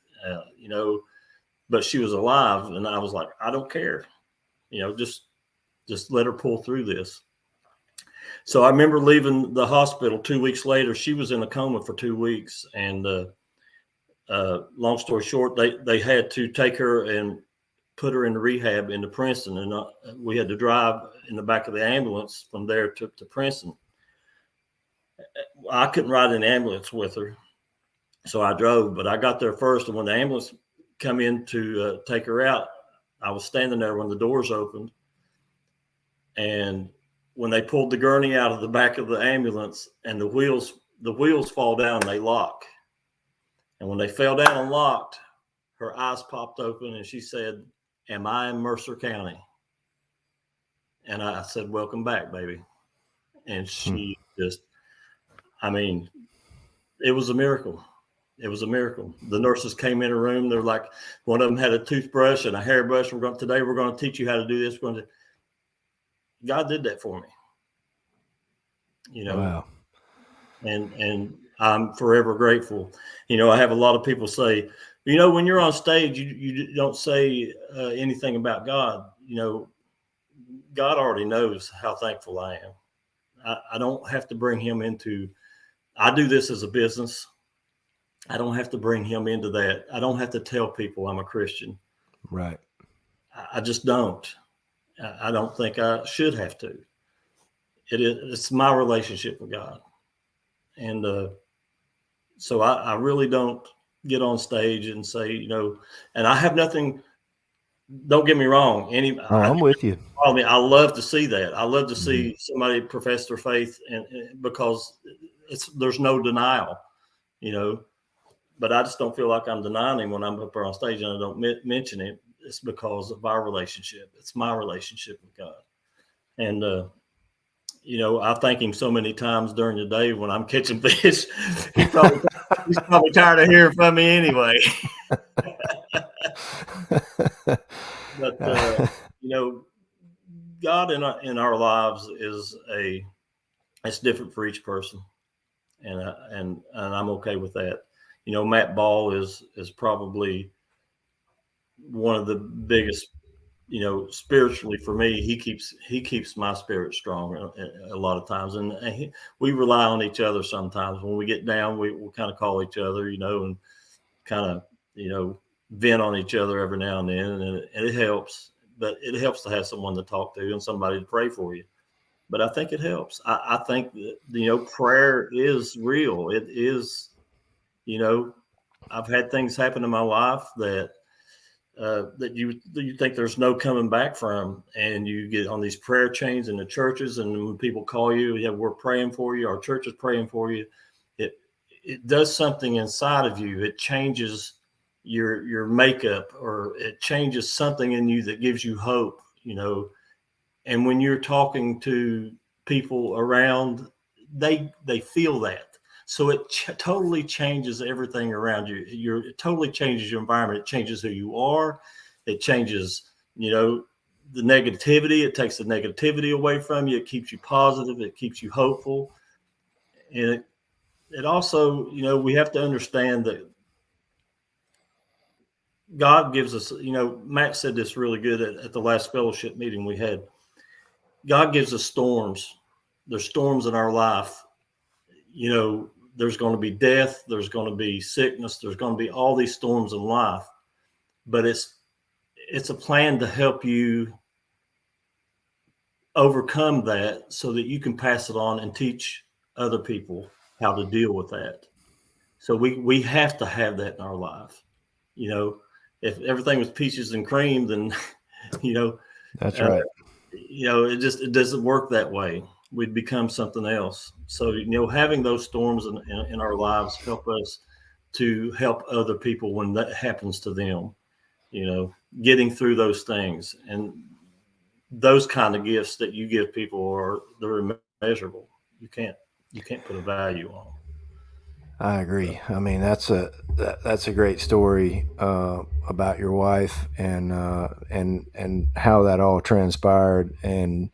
but she was alive. And I was like, I don't care, just let her pull through this. So I remember leaving the hospital 2 weeks later. She was in a coma for 2 weeks. And long story short, they had to take her and put her in rehab into Princeton. And we had to drive in the back of the ambulance from there to Princeton. I couldn't ride in the ambulance with her, so I drove. But I got there first. And when the ambulance come in to take her out, I was standing there when the doors opened. And when they pulled the gurney out of the back of the ambulance, and the wheels fall down, they lock. And when they fell down and locked, her eyes popped open, and she said, "Am I in Mercer County?" And I said, "Welcome back, baby." And she just, it was a miracle. It was a miracle. The nurses came in a room. They're like, one of them had a toothbrush and a hairbrush. Today we're going to teach you how to do this. God did that for me. Wow. And I'm forever grateful. I have a lot of people say, when you're on stage, you don't say anything about God. God already knows how thankful I am. I don't have to bring him into, I do this as a business. I don't have to bring him into that. I don't have to tell people I'm a Christian. Right. I just don't. I don't think I should have to. It's my relationship with God. And so I really don't get on stage and say, and I have nothing, don't get me wrong. I'm with you. I love to see that. I love to see somebody profess their faith and because there's no denial, but I just don't feel like I'm denying him when I'm up there on stage and I don't mention it. It's because of our relationship. It's my relationship with God. And, I thank him so many times during the day when I'm catching fish. He's probably tired of hearing from me anyway. But, God in our lives it's different for each person. And I'm okay with that. Matt Ball is probably one of the biggest, spiritually for me. He keeps my spirit strong a lot of times, and we rely on each other sometimes. When we get down, we'll kind of call each other, and kind of vent on each other every now and then, and it helps. But it helps to have someone to talk to and somebody to pray for you. But I think it helps. I think that, prayer is real. It is, I've had things happen in my life that you think there's no coming back from, and you get on these prayer chains in the churches, and when people call you, we're praying for you, our church is praying for you. It does something inside of you. It changes your makeup, or it changes something in you that gives you hope, and when you're talking to people around, they feel that. So it totally changes everything around you. It totally changes your environment. It changes who you are. It changes, the negativity. It takes the negativity away from you. It keeps you positive. It keeps you hopeful. And it also, we have to understand that God gives us, Matt said this really good at the last fellowship meeting we had. God gives us storms. There's storms in our life. There's going to be death. There's going to be sickness. There's going to be all these storms in life. But it's a plan to help you overcome that so that you can pass it on and teach other people how to deal with that. So we have to have that in our life. If everything was peaches and cream, then, that's right. It doesn't work that way. We'd become something else. So, having those storms in our lives help us to help other people when that happens to them, getting through those things. And those kind of gifts that you give people they're immeasurable. You can't put a value on them. I agree. I mean, that's a great story about your wife and how that all transpired, and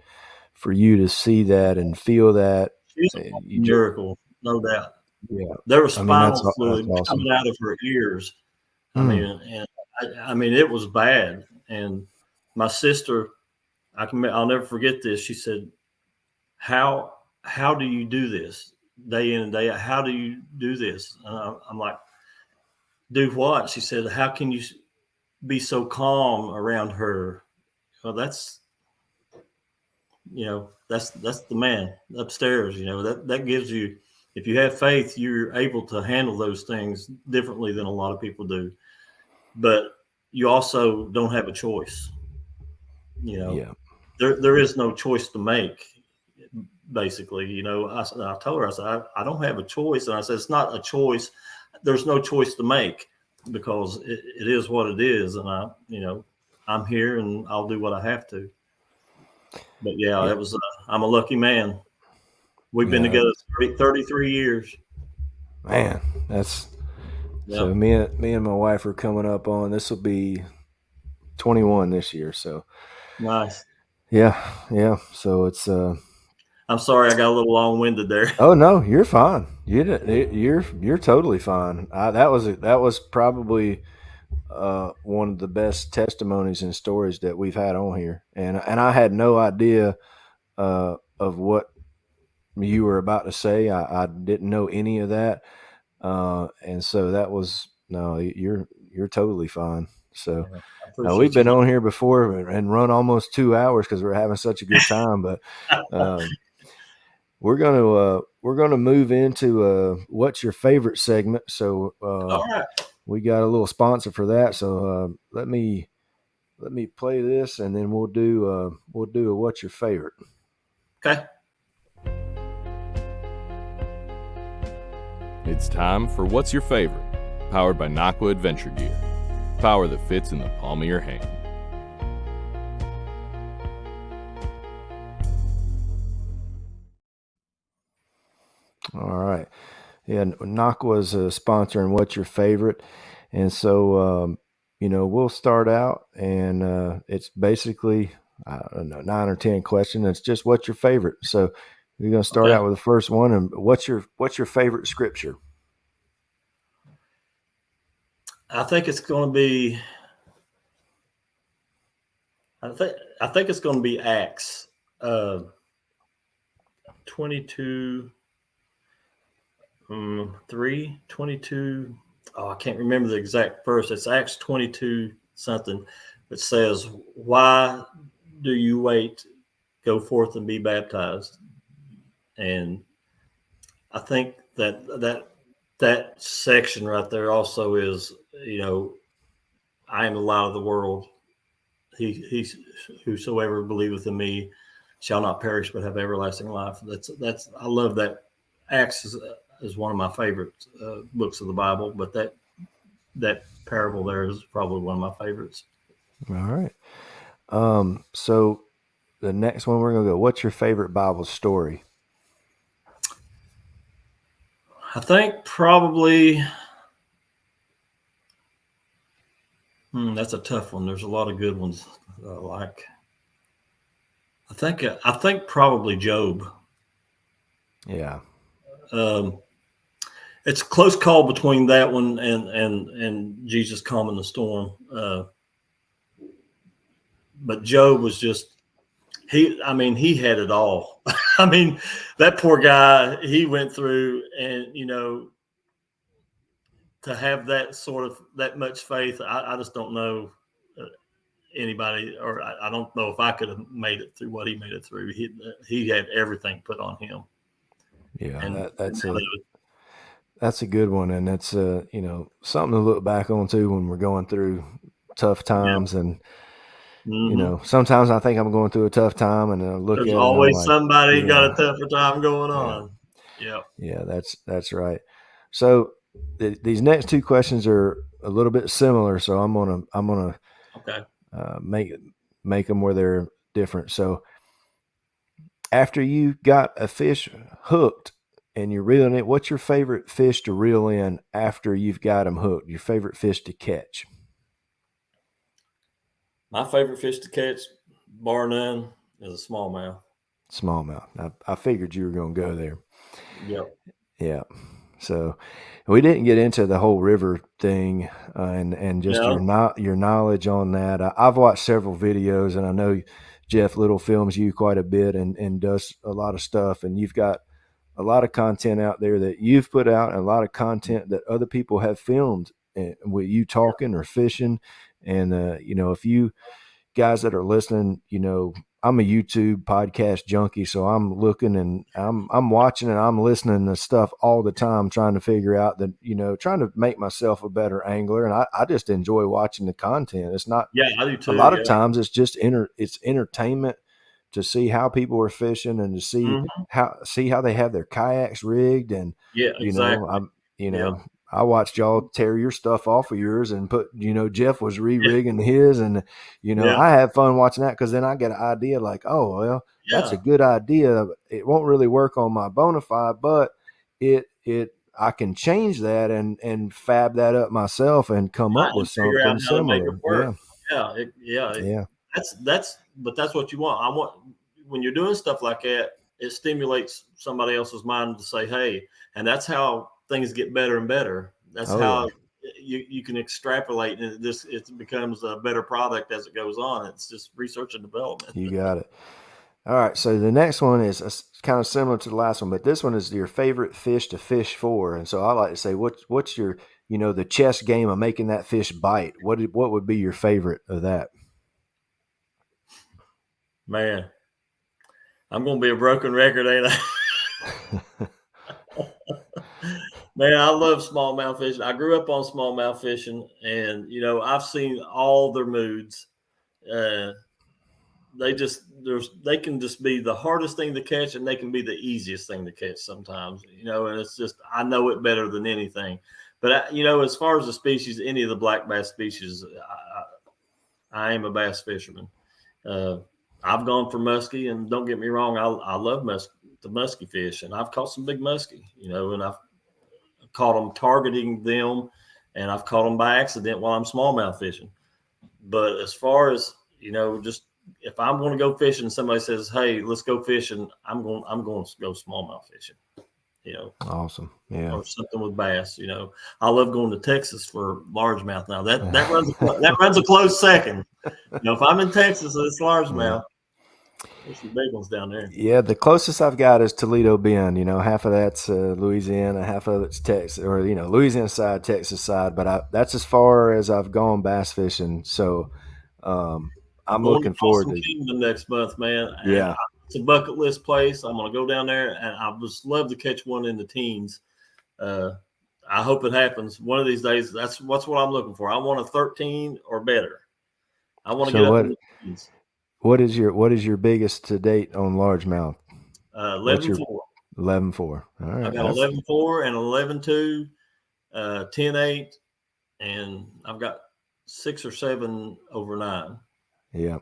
for you to see that and feel that. She's a miracle, no doubt. Yeah, There was spinal fluid awesome. coming out of her ears. I mean, it was bad. And my sister, I'll never forget this. She said, "How do you do this day in and day out? How do you do this?" And I'm like, "Do what?" She said, "How can you be so calm around her?" Well, that's the man upstairs. That gives you, if you have faith, you're able to handle those things differently than a lot of people do. But you also don't have a choice. There is no choice to make. Basically, I told her, I said, I don't have a choice. And I said, it's not a choice. There's no choice to make, because it is what it is. And I'm here and I'll do what I have to. But it was, I'm a lucky man. We've been together 33 years. Man, So Yeah. me and my wife are coming up on, this will be 21 this year. So Nice. yeah. So it's I'm sorry I got a little long winded there. oh no, you're fine. You're totally fine. That was probably one of the best testimonies and stories that we've had on here, and I had no idea of what you were about to say. I didn't know any of that, and so that was no. You're totally fine. So I we've appreciate been you. on here before and run almost 2 hours because we're having such a good time, but. We're gonna move into what's your favorite segment. So All right. we got a little sponsor for that. So let me play this, and then we'll do a what's your favorite. Okay. It's time for What's Your Favorite, powered by Nakwa Adventure Gear. Power that fits in the palm of your hand. All right. Yeah, Nakwa's sponsoring what's your favorite, and so we'll start out, and it's basically I don't know 9 or 10 questions. It's just what's your favorite. So we're gonna start Okay. out with the first one, and what's your favorite scripture? I think it's going to be. I think it's going to be Acts 22, 3, 22. Oh, I can't remember the exact verse. It's Acts 22 something that says, "Why do you wait? Go forth and be baptized." And I think that section right there also is, I am the light of the world. He whosoever believeth in me shall not perish but have everlasting life. That's I love that. Acts is one of my favorite books of the Bible, but that parable there is probably one of my favorites. All right. So the next one we're gonna go. What's your favorite Bible story? I think probably that's a tough one. There's a lot of good ones that I like. I think probably Job. Yeah. It's a close call between that one and Jesus calming the storm. But Job was just he had it all. I mean, that poor guy, he went through, and to have that much faith, I just don't know anybody, or I don't know if I could have made it through what he made it through. He had everything put on him. Yeah, And that's a good one, and that's something to look back on too when we're going through tough times. And sometimes I think I'm going through a tough time, and I look there's at it and I'm always like, somebody got a tougher time going on. Yeah, that's right. So these next two questions are a little bit similar, so I'm gonna Okay. make them where they're different. So after you got a fish hooked and you're reeling it, what's your favorite fish to reel in after you've got them hooked? Your favorite fish to catch? My favorite fish to catch, bar none, is a smallmouth. Smallmouth. I figured you were going to go there. Yep. Yeah. So we didn't get into the whole river thing and just your knowledge on that. I've watched several videos, and I know Jeff Little films you quite a bit and does a lot of stuff, and you've got a lot of content out there that you've put out, and a lot of content that other people have filmed with you talking or fishing. And if you guys that are listening, I'm a YouTube podcast junkie, so I'm looking and I'm watching and I'm listening to stuff all the time, trying to figure out that, trying to make myself a better angler. And I just enjoy watching the content. It's not, I do too. A lot of times it's just it's entertainment to see how people are fishing and to see how they have their kayaks rigged. And, exactly. I watched y'all tear your stuff off of yours and put, Jeff was re-rigging his, and, I have fun watching that, because then I get an idea like, oh, well, that's a good idea. It won't really work on my Bonafide, but it I can change that and fab that up myself and come up with figure out something how to make similar. it work. Yeah. That's what you want. I want when you're doing stuff like that, it stimulates somebody else's mind to say, hey, and that's how things get better and better. That's how you can extrapolate, and it becomes a better product as it goes on. It's just research and development. You got it. All right, so the next one is kind of similar to the last one, but this one is your favorite fish to fish for. And so I like to say, what's your, the chess game of making that fish bite? What would be your favorite of that? Man, I'm going to be a broken record, ain't I? Man, I love smallmouth fishing. I grew up on smallmouth fishing, and I've seen all their moods. They can just be the hardest thing to catch, and they can be the easiest thing to catch sometimes. And it's just I know it better than anything. But as far as the species, any of the black bass species, I am a bass fisherman. I've gone for muskie, and don't get me wrong, I love the muskie fish, and I've caught some big muskie, and I've caught them targeting them, and I've caught them by accident while I'm smallmouth fishing. But as far as just if I'm going to go fishing, somebody says, "Hey, let's go fishing," I'm going to go smallmouth fishing. Awesome, yeah, or something with bass. I love going to Texas for largemouth. Now that runs a close second. If I'm in Texas, it's largemouth. There's some big ones down there. Yeah, the closest I've got is Toledo Bend. Half of that's Louisiana, half of it's Texas, or Louisiana side, Texas side. But that's as far as I've gone bass fishing. So I'm looking forward to Kingdom next month, man. Yeah, it's a bucket list place. I'm going to go down there, and I just love to catch one in the teens. I hope it happens one of these days. That's what I'm looking for. I want a 13 or better. I want to get up in the teens. What is your biggest to date on largemouth? 11.4. 11.4. All right. I got 11.4 and 11.2, 10.8, and I've got 6 or 7 over 9. Yeah.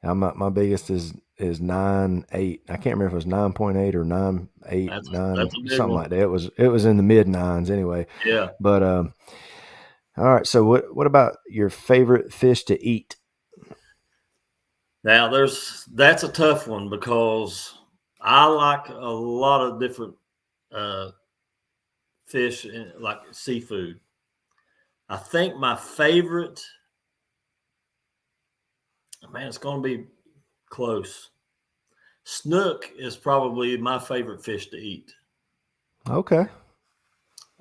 My biggest is 9.8. I can't remember if it was 9.8 or 9.8, that's 9, something one. like that. It was in the mid 9s anyway. Yeah. But all right. So what about your favorite fish to eat? Now that's a tough one because I like a lot of different fish, like seafood. I think my favorite, man, it's going to be close. Snook is probably my favorite fish to eat. Okay.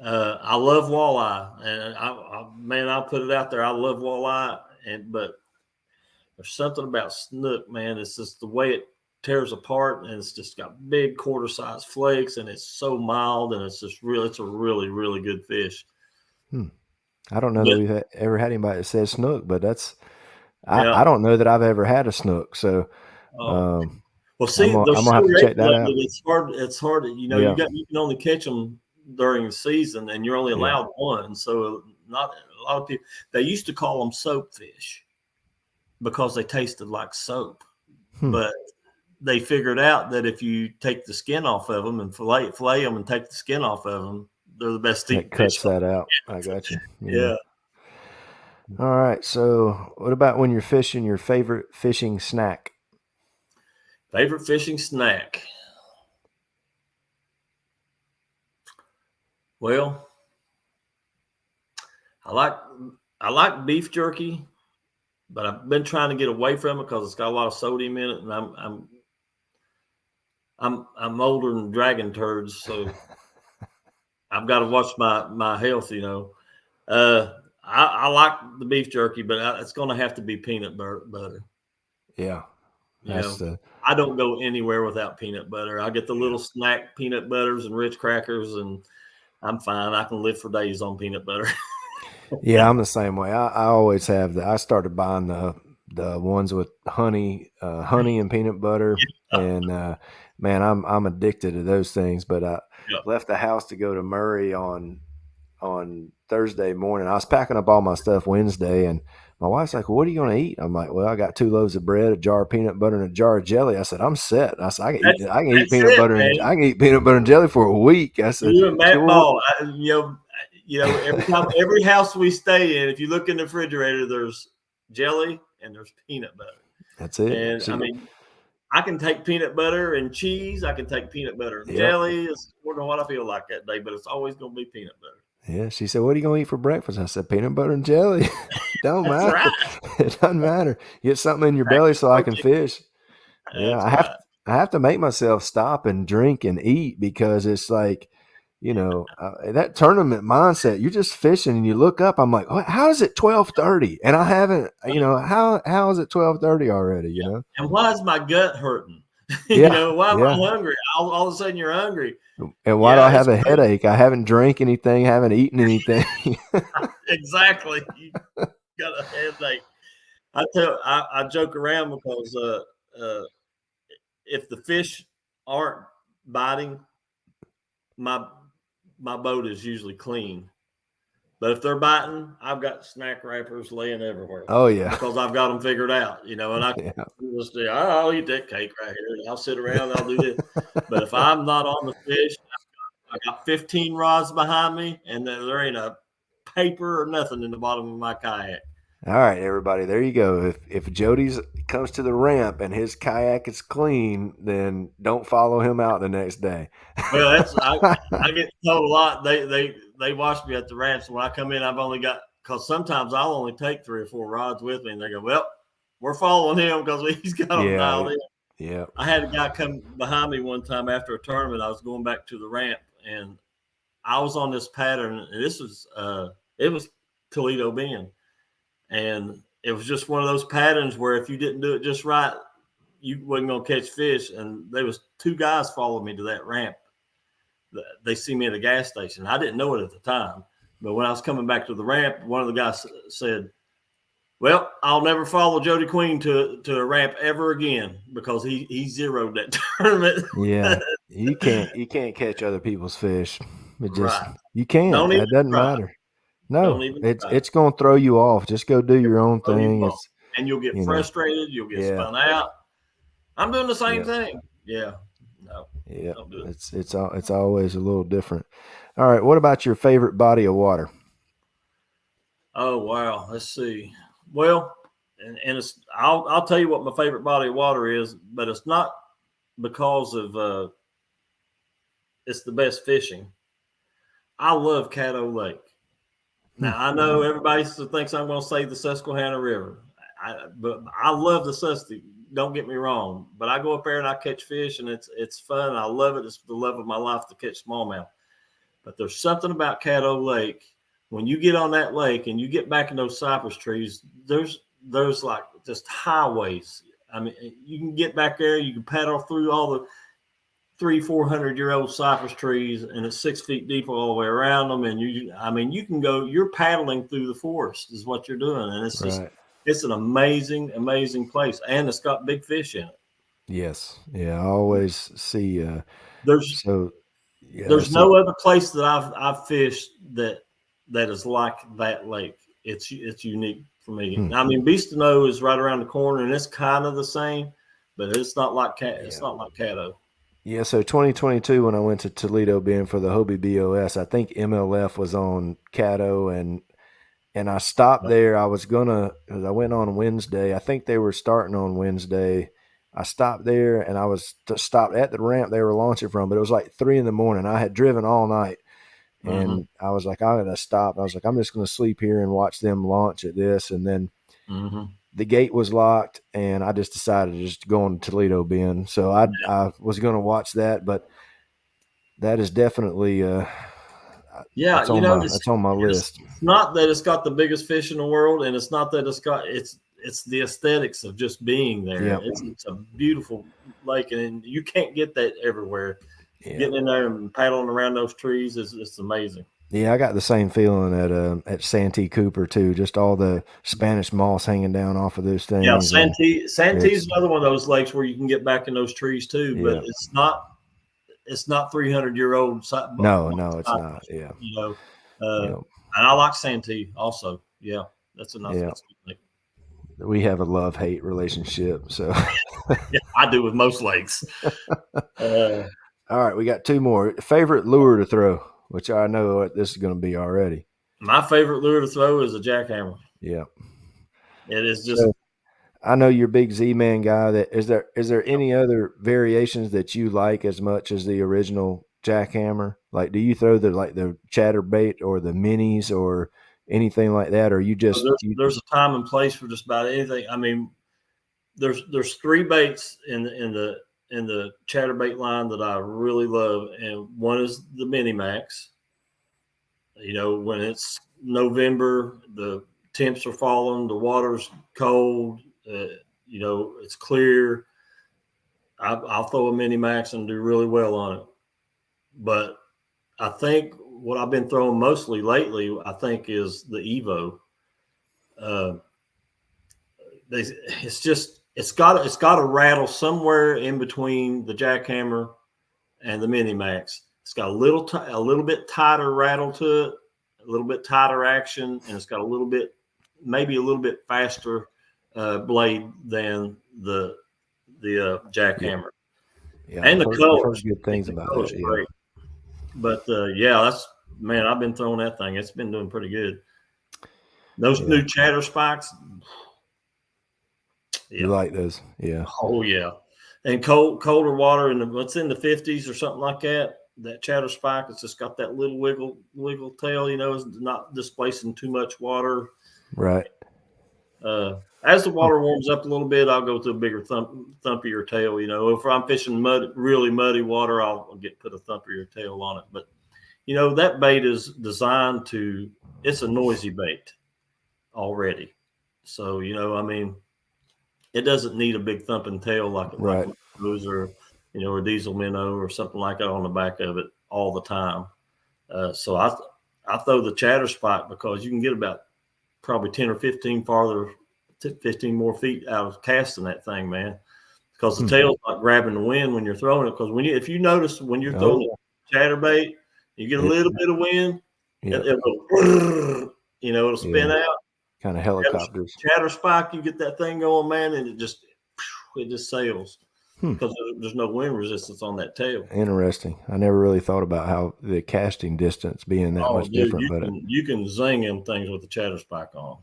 I love walleye, and I'll put it out there. I love walleye, but there's something about snook, man. It's just the way it tears apart, and it's just got big quarter-sized flakes, and it's so mild, and it's a really, really good fish. I don't know that we've ever had anybody that says snook, but I don't know that I've ever had a snook. So, well, see, I'm gonna have to check that out. It's hard. You can only catch them during the season, and you're only allowed one. So, not a lot of people. They used to call them soap fish because they tasted like soap, but they figured out that if you take the skin off of them and fillet them and take the skin off of them, they're the best eating fish. It cuts that out. I got you. Yeah. All right. So what about when you're fishing, your favorite fishing snack? Favorite fishing snack? Well, I like beef jerky, but I've been trying to get away from it because it's got a lot of sodium in it, and I'm older than dragon turds, so I've got to watch my health. I like the beef jerky, but it's going to have to be peanut butter. Yeah, I don't go anywhere without peanut butter. I get the little snack peanut butters and Ritz crackers, and I'm fine. I can live for days on peanut butter. Yeah, I'm the same way. I always have that. I started buying the ones with honey and peanut butter, and man, I'm addicted to those things. But I left the house to go to Murray on on Thursday morning. I was packing up all my stuff Wednesday, and my wife's like, well, what are you going to eat? I'm like, well, I got 2 loaves of bread, a jar of peanut butter, and a jar of jelly. I said, I'm set. I said, I can eat peanut butter, and I can eat peanut butter and jelly for a week. I said, you and Matt Ball, every house we stay in, if you look in the refrigerator, there's jelly and there's peanut butter. That's it. And See, I mean, I can take peanut butter and cheese. I can take peanut butter and jelly. It's according to what I feel like that day, but it's always going to be peanut butter. Yeah, she said, what are you going to eat for breakfast? I said, peanut butter and jelly. Don't matter. Right. It doesn't matter. Get something in your belly so I can fish. Yeah, I have to make myself stop and drink and eat, because it's like, that tournament mindset, you're just fishing and you look up, I'm like, how is it 12:30? And I haven't, how is it 12:30 already, And why is my gut hurting? Why am I hungry? All of a sudden you're hungry. And why do I have a headache? I haven't drank anything, haven't eaten anything. Exactly. You got a headache. I joke around because if the fish aren't biting, my boat is usually clean. But if they're biting, I've got snack wrappers laying everywhere. Oh, yeah. Because I've got them figured out, and I'll eat that cake right here. And I'll sit around, I'll do this. But if I'm not on the fish, I got 15 rods behind me, and there ain't a paper or nothing in the bottom of my kayak. All right, everybody, there you go. If Jody's comes to the ramp and his kayak is clean, then don't follow him out the next day. Well, I get told a lot. They watch me at the ramps. When I come in, I've only got, because sometimes I'll only take 3 or 4 rods with me, and they go, well, we're following him because he's got them dialed in. Yeah. I had a guy come behind me one time after a tournament. I was going back to the ramp, and I was on this pattern, and this was it was Toledo Bend. And it was just one of those patterns where if you didn't do it just right, you wasn't going to catch fish. And there was 2 guys following me to that ramp. They see me at a gas station. I didn't know it at the time. But when I was coming back to the ramp, one of the guys said, well, I'll never follow Jody Queen to a ramp ever again, because he zeroed that tournament. Yeah, you can't catch other people's fish. You can't. That doesn't matter. No, it's going to throw you off. Just go do your own thing. And you'll get frustrated. You'll get spun out. I'm doing the same thing. Yeah. No. Yeah. It's always a little different. All right. What about your favorite body of water? Oh, wow. Let's see. Well, and it's I'll tell you what my favorite body of water is, but it's not because of it's the best fishing. I love Caddo Lake. Now, I know everybody thinks I'm going to say the Susquehanna River, but I love the Susquehanna. Don't get me wrong, but I go up there and I catch fish, and it's fun. I love it. It's the love of my life to catch smallmouth. But there's something about Caddo Lake. When you get on that lake and you get back in those cypress trees, there's like just highways. I mean, you can get back there, you can paddle through all the 300-400-year-old cypress trees, and it's 6 feet deep all the way around them. And you can go, you're paddling through the forest is what you're doing. And it's just, it's an amazing, amazing place. And it's got big fish in it. Yes. Yeah. I always see, there's no other place that I've fished that is like that lake. It's unique for me. I mean, Beastino is right around the corner, and it's kind of the same, but it's not like it's not like Caddo. Yeah, so 2022, when I went to Toledo Bend for the Hobie BOS, I think MLF was on Caddo, and I stopped there. Because I went on Wednesday. I think they were starting on Wednesday. I stopped there, and I was stopped at the ramp they were launching from, but it was like 3 a.m. I had driven all night, and I was like, I gotta stop. I was like, I'm just going to sleep here and watch them launch at this, and then the gate was locked, and I just decided to just go on to Toledo Bend. So I was going to watch that, but that is definitely it's on my list. It's not that it's got the biggest fish in the world, and it's not that it's the aesthetics of just being there. Yep. It's a beautiful lake, and you can't get that everywhere. Yeah. Getting in there and paddling around those trees it's amazing. Yeah, I got the same feeling at Santee Cooper too. Just all the Spanish moss hanging down off of those things. Yeah, Santee's another one of those lakes where you can get back in those trees too, but it's not 300-year-old. No, it's not. Yeah, Yeah. And I like Santee also. Yeah, that's a nice. Yeah. That's a good thing. We have a love-hate relationship. So, Yeah, I do with most lakes. all right, we got two more. Favorite lure to throw, which I know what this is going to be already. My favorite lure to throw is a jackhammer. Yeah. It is just. So, I know you're a big Z-Man guy. Is there any other variations that you like as much as the original jackhammer? Like, do you throw the chatterbait or the minis or anything like that, or you just There's a time and place for just about anything. I mean, there's three baits in the chatterbait line that I really love, and one is the Mini Max. You know, when it's November, the temps are falling, the water's cold, you know, it's clear. I'll throw a Mini Max and do really well on it. But I think what I've been throwing mostly lately, I think, is the Evo. It's got a rattle somewhere in between the jackhammer and the Mini Max. It's got a little bit tighter rattle to it, a little bit tighter action, and it's got maybe a little bit faster blade than the jackhammer. Yeah, and the colors. Good things about colors that. great. But I've been throwing that thing. It's been doing pretty good. Those new chatter spikes. Yeah. You like those? Yeah. Oh yeah. And colder water what's in the 50s or something like that. That chatter spike, it's just got that little wiggle tail. You know, it's not displacing too much water. Right. As the water warms up a little bit, I'll go to a bigger thumpier tail. You know, if I'm fishing really muddy water, I'll put a thumpier tail on it. But you know, that bait is designed it's a noisy bait already. So, you know, I mean, it doesn't need a big thumping tail like a or, you know, a diesel minnow or something like that on the back of it all the time. So I throw the chatter spike because you can get about probably 10 or 15 more feet out of casting that thing, man, because the tail's not grabbing the wind when you're throwing it. Because if you notice when you're throwing chatterbait, you get a little bit of wind, it'll go, you know, it'll spin out. Kind of helicopters. Chatter spike, you get that thing going, man, and it just sails because there's no wind resistance on that tail. Interesting. I never really thought about how the casting distance being that much different. You can zing them things with the chatter spike on.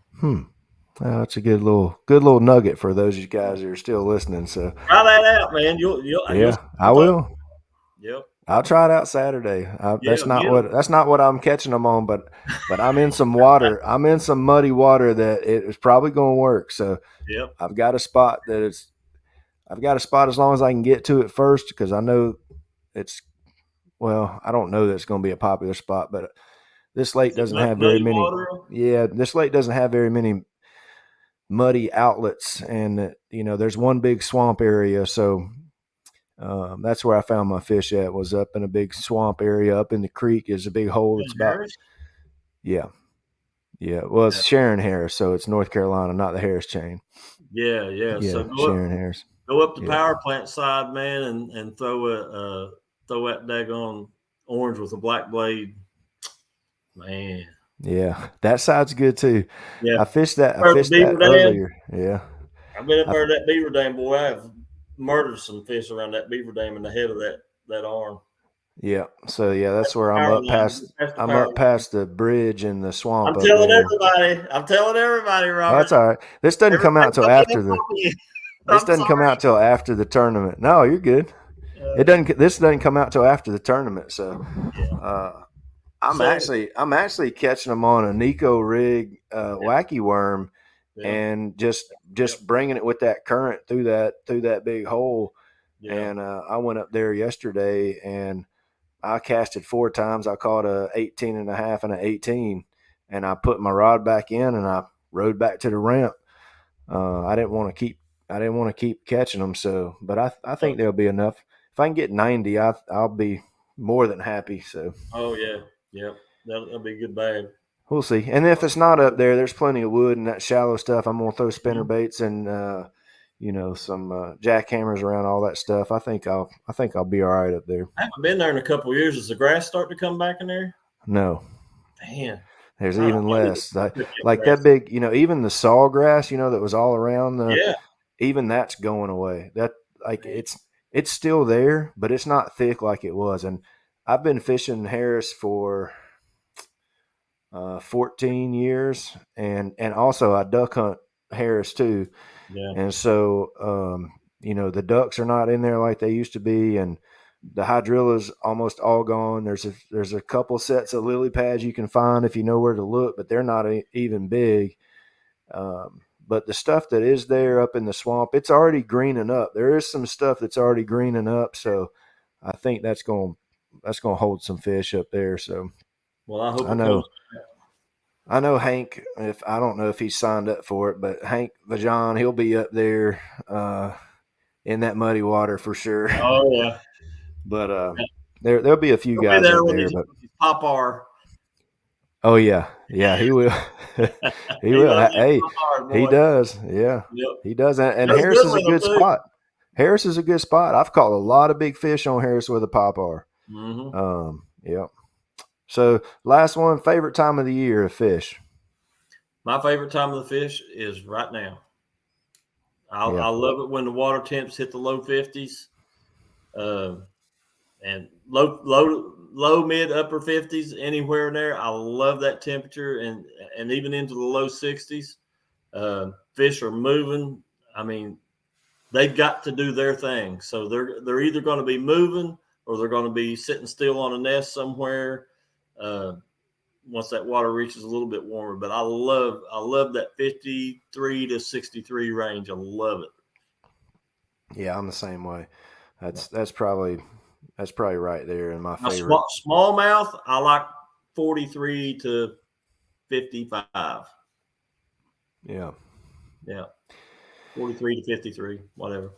Well, that's a good little nugget for those of you guys that are still listening. So try that out, man. I will. Yep. I'll try it out Saturday. That's not what I'm catching them on, but I'm in some water. I'm in some muddy water that it is probably going to work. So I've got a spot as long as I can get to it first, because I know I don't know that it's going to be a popular spot, but this lake doesn't have very many. Water? Yeah, this lake doesn't have very many muddy outlets, and you know, there's one big swamp area, so that's where I found my fish at, was up in a big swamp area. Up in the creek is a big hole. It's about well, it's Sharon Harris, so it's North Carolina, not the Harris chain. Yeah. So Sharon Harris. Go up the power plant side, man, and throw that daggone orange with a black blade, man. Yeah, that side's good too. Yeah, I fished that earlier. Yeah, I've been up there at that beaver dam, boy. I have murdered some fish around that beaver dam in the head of that arm. Yeah, so that's where I'm up past the bridge in the swamp. I'm telling everybody, Robert. Oh, that's all right. This doesn't come out till after the tournament. No, you're good. This doesn't come out till after the tournament. So, I'm actually catching them on a Nico rig wacky worm, and just bringing it with that current through that big hole. Yeah. And I went up there yesterday and I casted 4 times. I caught a 18.5 and an 18, and I put my rod back in and I rode back to the ramp. I didn't want to keep catching them. So, but I think there'll be enough. If I can get 90, I'll be more than happy. So. Oh yeah, that'll be a good bag. We'll see. And if it's not up there, there's plenty of wood and that shallow stuff. I'm gonna throw spinner baits and some jackhammers around, all that stuff. I think I'll be all right up there. I haven't been there in a couple of years. Is the grass starting to come back in there? No. Man, There's I even really less. took Like that grass. big, even the sawgrass, that was all around Yeah, even that's going away. That like man. it's still there, but it's not thick like it was. And I've been fishing Harris for 14 years, and also I duck hunt Harris too. Yeah. And so the ducks are not in there like they used to be, and the hydrilla's almost all gone. There's a couple sets of lily pads you can find if you know where to look, but they're not even big. But the stuff that is there up in the swamp, it's already greening up. There is some stuff that's already greening up, so I think that's going to hold some fish up there. So Well, I hope I it comes. know I know Hank. If I don't know if he's signed up for it, but Hank Vajon, he'll be up there in that muddy water for sure. Oh yeah. But there'll be a few He'll be guys there up with there. his, But his Popar. oh yeah, he will. He He will. loves his Hey, Popar, he boy. does. Yeah, Yep. he does. And Does Harris good is a with them good too. spot. Harris is a good spot. I've caught a lot of big fish on Harris with a popar. Mm-hmm. Yeah. So last one, favorite time of the year to fish. My favorite time of the fish is right now. Yeah. I love it when the water temps hit the low 50s, and low mid upper 50s anywhere in there. I love that temperature, and even into the low 60s. Fish are moving. I mean, they've got to do their thing. So they're either going to be moving or they're going to be sitting still on a nest somewhere. Once that water reaches a little bit warmer, but I love that 53 to 63 range. I love it. Yeah, I'm the same way. That's probably right there in my Now, favorite. smallmouth, I like 43 to 55. Yeah. Yeah. 43 to 53, whatever.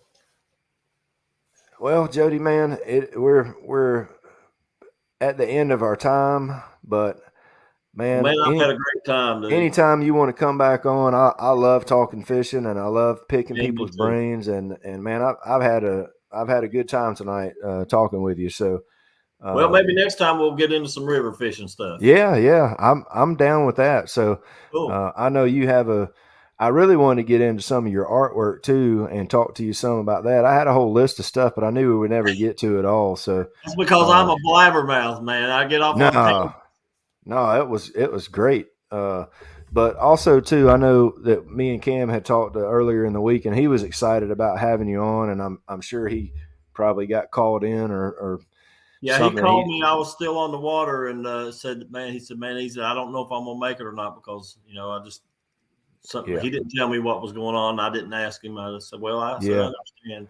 Well, Jody, man, we're at the end of our time, but man, I've had a great time, dude. anytime you want to come back on, I love talking fishing and I love picking Man, me people's too. brains and man, I've had a good time tonight talking with you. So Well, maybe next time we'll get into some river fishing stuff. Yeah, I'm down with that. So Cool. I know you have I really wanted to get into some of your artwork too and talk to you some about that. I had a whole list of stuff, but I knew we would never get to it all. So That's because I'm a blabbermouth, man. I get off on tangents. No, it was great. But also too, I know that me and Cam had talked earlier in the week, and he was excited about having you on, and I'm sure he probably got called in or Yeah, he something. called me. I was still on the water and said, he said, I don't know if I'm gonna make it or not because I just something. Yeah. He didn't tell me what was going on. I didn't ask him. I just said, well, I understand.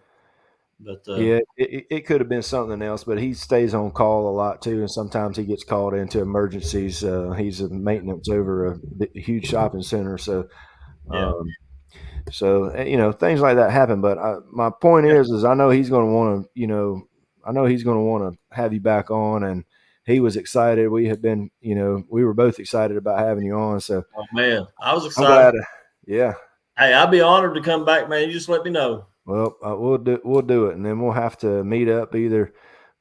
But yeah, it could have been something else, but he stays on call a lot too, and sometimes he gets called into emergencies. He's a maintenance over a huge shopping center, so yeah. Things like that happen. But my point is I know he's going to want to, I know he's going to want to have you back on, and he was excited. We had been, we were both excited about having you on. So, oh man, I was I'm excited. glad. Yeah. Hey, I'd be honored to come back, man. You just let me know. Well, we'll do it, and then we'll have to meet up either,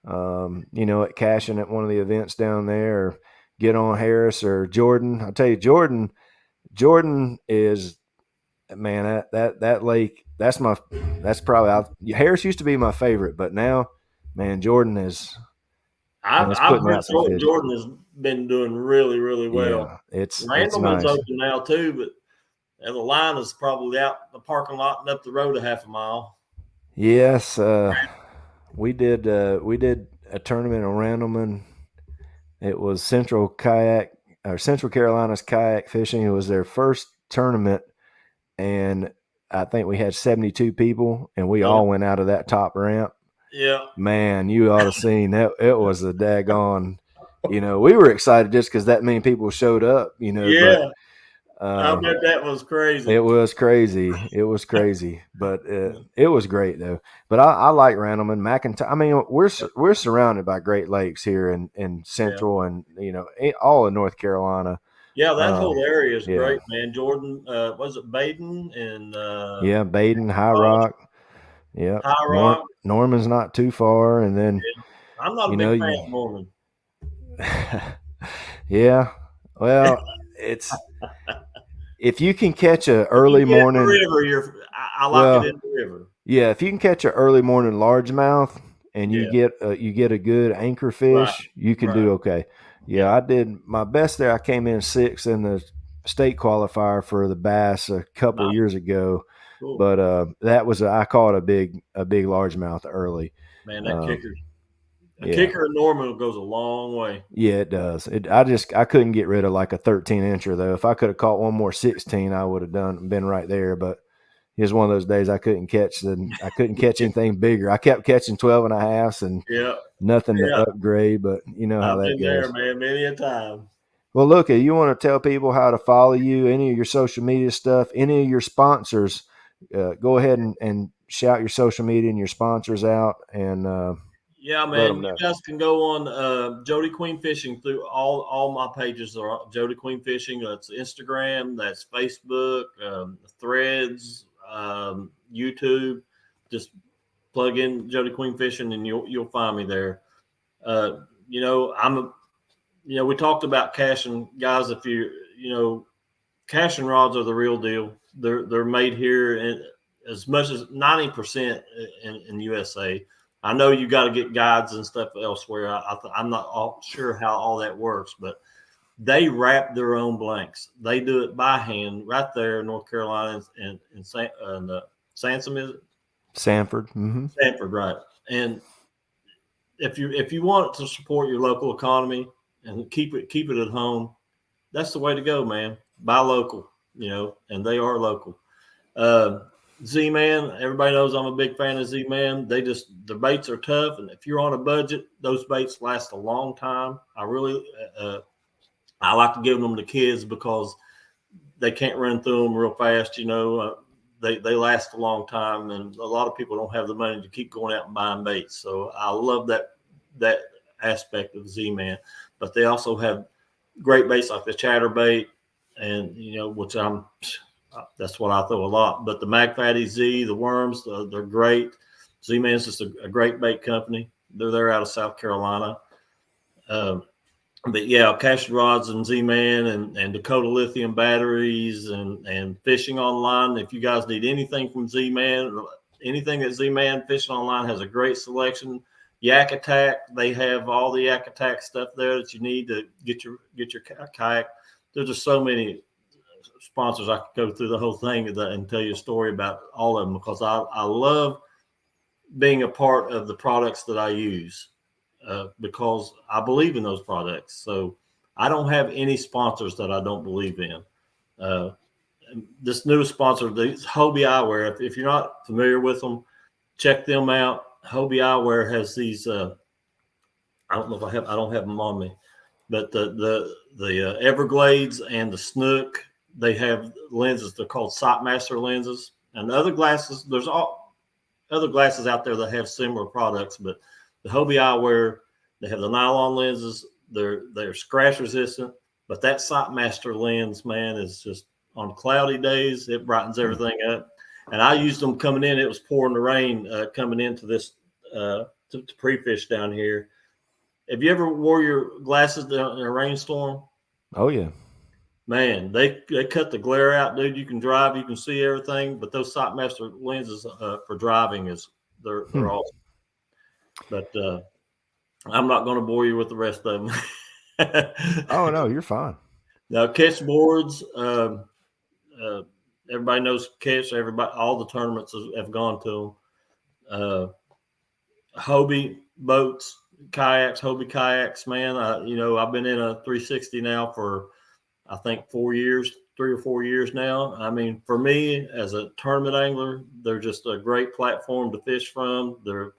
at Cashion at one of the events down there, or get on Harris or Jordan. I'll tell you, Jordan is, man, that lake. That's probably Harris used to be my favorite, but now, man, Jordan is. I've heard Jordan has been doing really, really well. Yeah, it's Randleman's nice. open now too, but the line is probably out the parking lot and up the road a half a mile. Yes, we did a tournament in Randleman. It was Central Carolina's kayak fishing. It was their first tournament, and I think we had 72 people, and we all went out of that top ramp. Yeah, man, you ought to seen that. It was a daggone. We were excited just because that many people showed up. Yeah. But I bet that was crazy. It was crazy. But it was great though. But I like Randleman, McIntyre. I mean, we're surrounded by Great Lakes here in Central and all of North Carolina. Yeah, that whole area is great, man. Jordan, was it Baden and Baden, High Rock. Yeah, High Rock. Norman's not too far, and then I'm not a big fan of Norman. Yeah, Well, it's if you can catch a early If you get in the morning. river, I like Well, it in the river. yeah, if you can catch a early morning largemouth and Yeah, you get a good anchor right, fish, you can right. do okay. Yeah, Yeah, I did my best there. I came in sixth in the state qualifier for the bass a couple nice, years ago, cool. but that was I caught a big largemouth early. Man, that Um, kicker, a yeah, kicker in Norman goes a long way. yeah, it does. I couldn't get rid of like a 13 incher though. If I could have caught one more 16, I would have been right there. But it was one of those days I couldn't catch anything bigger. I kept catching 12 and a halves and Yeah, nothing to yeah. upgrade, but you know how I've that been there, goes. man, many a time. Well, look, you want to tell people how to follow you, any of your social media stuff, any of your sponsors, go ahead and shout your social media and your sponsors out and Yeah, let man, them you know. guys can go on Jody Queen Fishing through all my pages are Jody Queen Fishing. That's Instagram, that's Facebook, Threads, YouTube. Just plug in Jody Queen Fishing, and you'll find me there. Uh, you know, we talked about Cashion guys. If Cashion rods are the real deal. They're made here, and as much as 90% in USA. I know you got to get guides and stuff elsewhere. I'm not sure how all that works, but they wrap their own blanks. They do it by hand right there in North Carolina and Sansom, is it? Sanford. Mm-hmm. Sanford, right? And if you want to support your local economy and keep it at home, that's the way to go, man. Buy local, and they are local. Z-Man, everybody knows I'm a big fan of Z-Man. The baits are tough, and if you're on a budget, those baits last a long time. I like to give them to kids because they can't run through them real fast. They last a long time, and a lot of people don't have the money to keep going out and buying baits. So I love that aspect of Z-Man, but they also have great baits like the chatterbait, and which that's what I throw a lot. But the Mag Fatty Z, the worms, they're great. Z-Man's just a great bait company. They're there out of South Carolina. But yeah, Cashion Rods and Z-Man and Dakota Lithium batteries and Fishing Online. If you guys need anything from Z-Man, anything that Z-Man Fishing Online has a great selection. Yak Attack, they have all the Yak Attack stuff there that you need to get your kayak. There's just so many sponsors. I could go through the whole thing and tell you a story about all of them because I love being a part of the products that I use because I believe in those products. So I don't have any sponsors that I don't believe in. This newest sponsor, the Hobie Eyewear, if you're not familiar with them, check them out. Hobie Eyewear has these. I don't know if I don't have them on me, but the Everglades and the Snook, they have lenses. They're called Sightmaster lenses, and other glasses. There's all other glasses out there that have similar products, but the Hobie Eyewear, they have the nylon lenses. They're scratch resistant, but that Sightmaster lens, man, is just on cloudy days, it brightens everything up. And I used them coming in. It was pouring the rain coming into this to pre-fish down here. Have you ever wore your glasses in a rainstorm? Oh yeah, Man, they cut the glare out, dude. You can drive, you can see everything. But those Sightmaster lenses for driving they're awesome. But I'm not going to bore you with the rest of them. Oh no, you're fine. Now, catch boards. Everybody knows catch. All the tournaments have gone to them. Hobie boats, kayaks, Hobie kayaks. Man, I've been in a 360 now for I think 3 or 4 years now. I mean, for me as a tournament angler, they're just a great platform to fish from. They're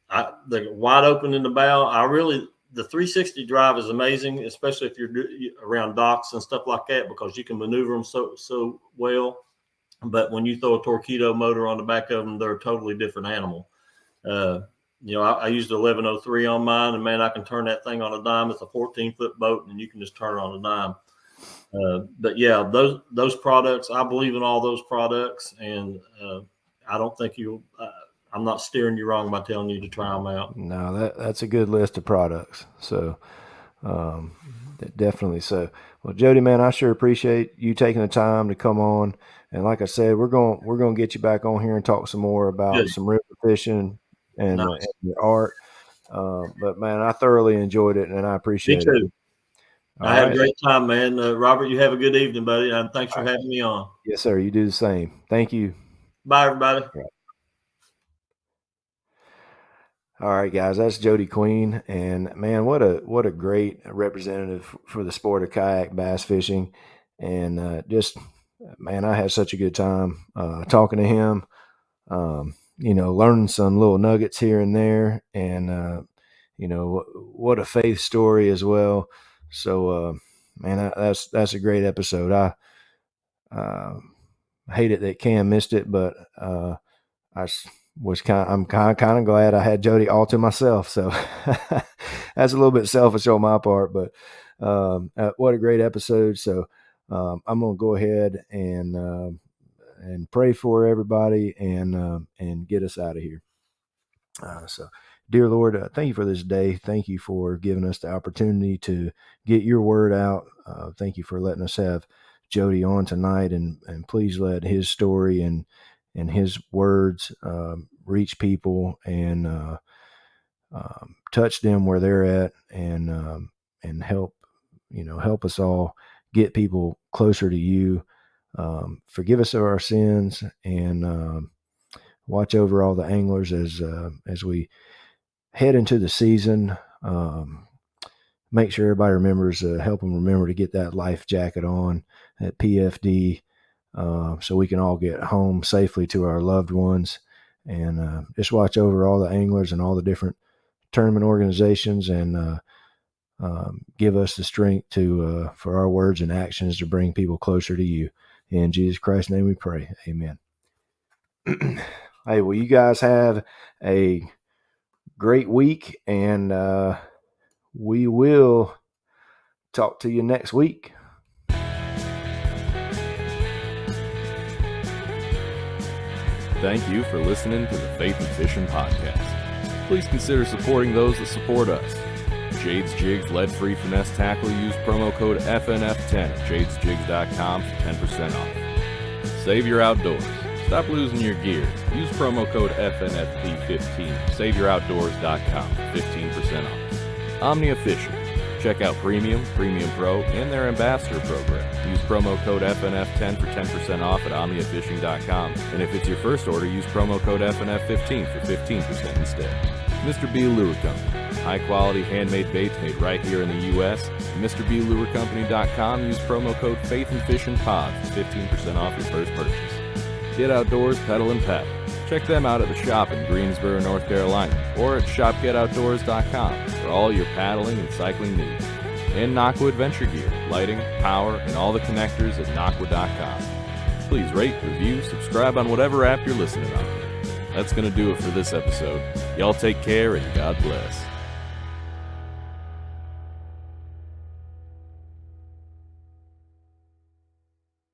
wide open in the bow. The 360 drive is amazing, especially if you're around docks and stuff like that, because you can maneuver them so well. But when you throw a torpedo motor on the back of them, they're a totally different animal. I used 1103 on mine, and man, I can turn that thing on a dime. It's a 14-foot boat, and you can just turn it on a dime. But yeah, those products, I believe in all those products, and I don't think I'm not steering you wrong by telling you to try them out. No, that's a good list of products. So Definitely so. Well, Jody, man, I sure appreciate you taking the time to come on. And like I said, we're going to get you back on here and talk some more about Good. some river fishing and, Nice. and your art. But man, I thoroughly enjoyed it, and I Me appreciate too. it. I had a great time, man. Robert, you have a good evening, buddy. And thanks for having me on. Yes, sir. You do the same. Thank you. Bye, everybody. All right, guys, that's Jody Queen, and man, what a great representative for the sport of kayak bass fishing, and just man, I had such a good time talking to him. Learning some little nuggets here and there, and what a faith story as well. So, man, that's a great episode. I hate it that Cam missed it, but I'm kind of glad I had Jody all to myself. So that's a little bit selfish on my part, but what a great episode. So I'm going to go ahead and pray for everybody and get us out of here. So dear Lord, thank you for this day. Thank you for giving us the opportunity to get your word out. Thank you for letting us have Jody on tonight, and please let his story and his words reach people and touch them where they're at, and help us all get people closer to you. Forgive us of our sins, and watch over all the anglers as we head into the season. Make sure everybody remembers, help them remember to get that life jacket on at PFD, so we can all get home safely to our loved ones. And just watch over all the anglers and all the different tournament organizations, and give us the strength to for our words and actions to bring people closer to you. In Jesus Christ's name we pray. Amen. Hey, well, you guys have a great week, and we will talk to you next week. Thank you for listening to the Faith and Fishing podcast. Please consider supporting those that support us. Jade's Jigs lead-free finesse tackle. Use promo code FNF10 at jadesjigs.com for 10% off. Save your outdoors. Stop losing your gear. Use promo code FNFP15 at SaveYourOutdoors.com for 15% off. Omnia Fishing. Check out Premium, Premium Pro, and their Ambassador program. Use promo code FNF10 for 10% off at OmniaFishing.com. And if it's your first order, use promo code FNF15 for 15% instead. Mr. B Lure Company. High-quality handmade baits made right here in the U.S. MrBLureCompany.com. Use promo code faithnfishn for 15% off your first purchase. Get outdoors, pedal, and paddle. Check them out at the shop in Greensboro, North Carolina, or at shopgetoutdoors.com for all your paddling and cycling needs. And Nakwa Adventure Gear, lighting, power, and all the connectors at nakwa.com. Please rate, review, subscribe on whatever app you're listening on. That's going to do it for this episode. Y'all take care, and God bless.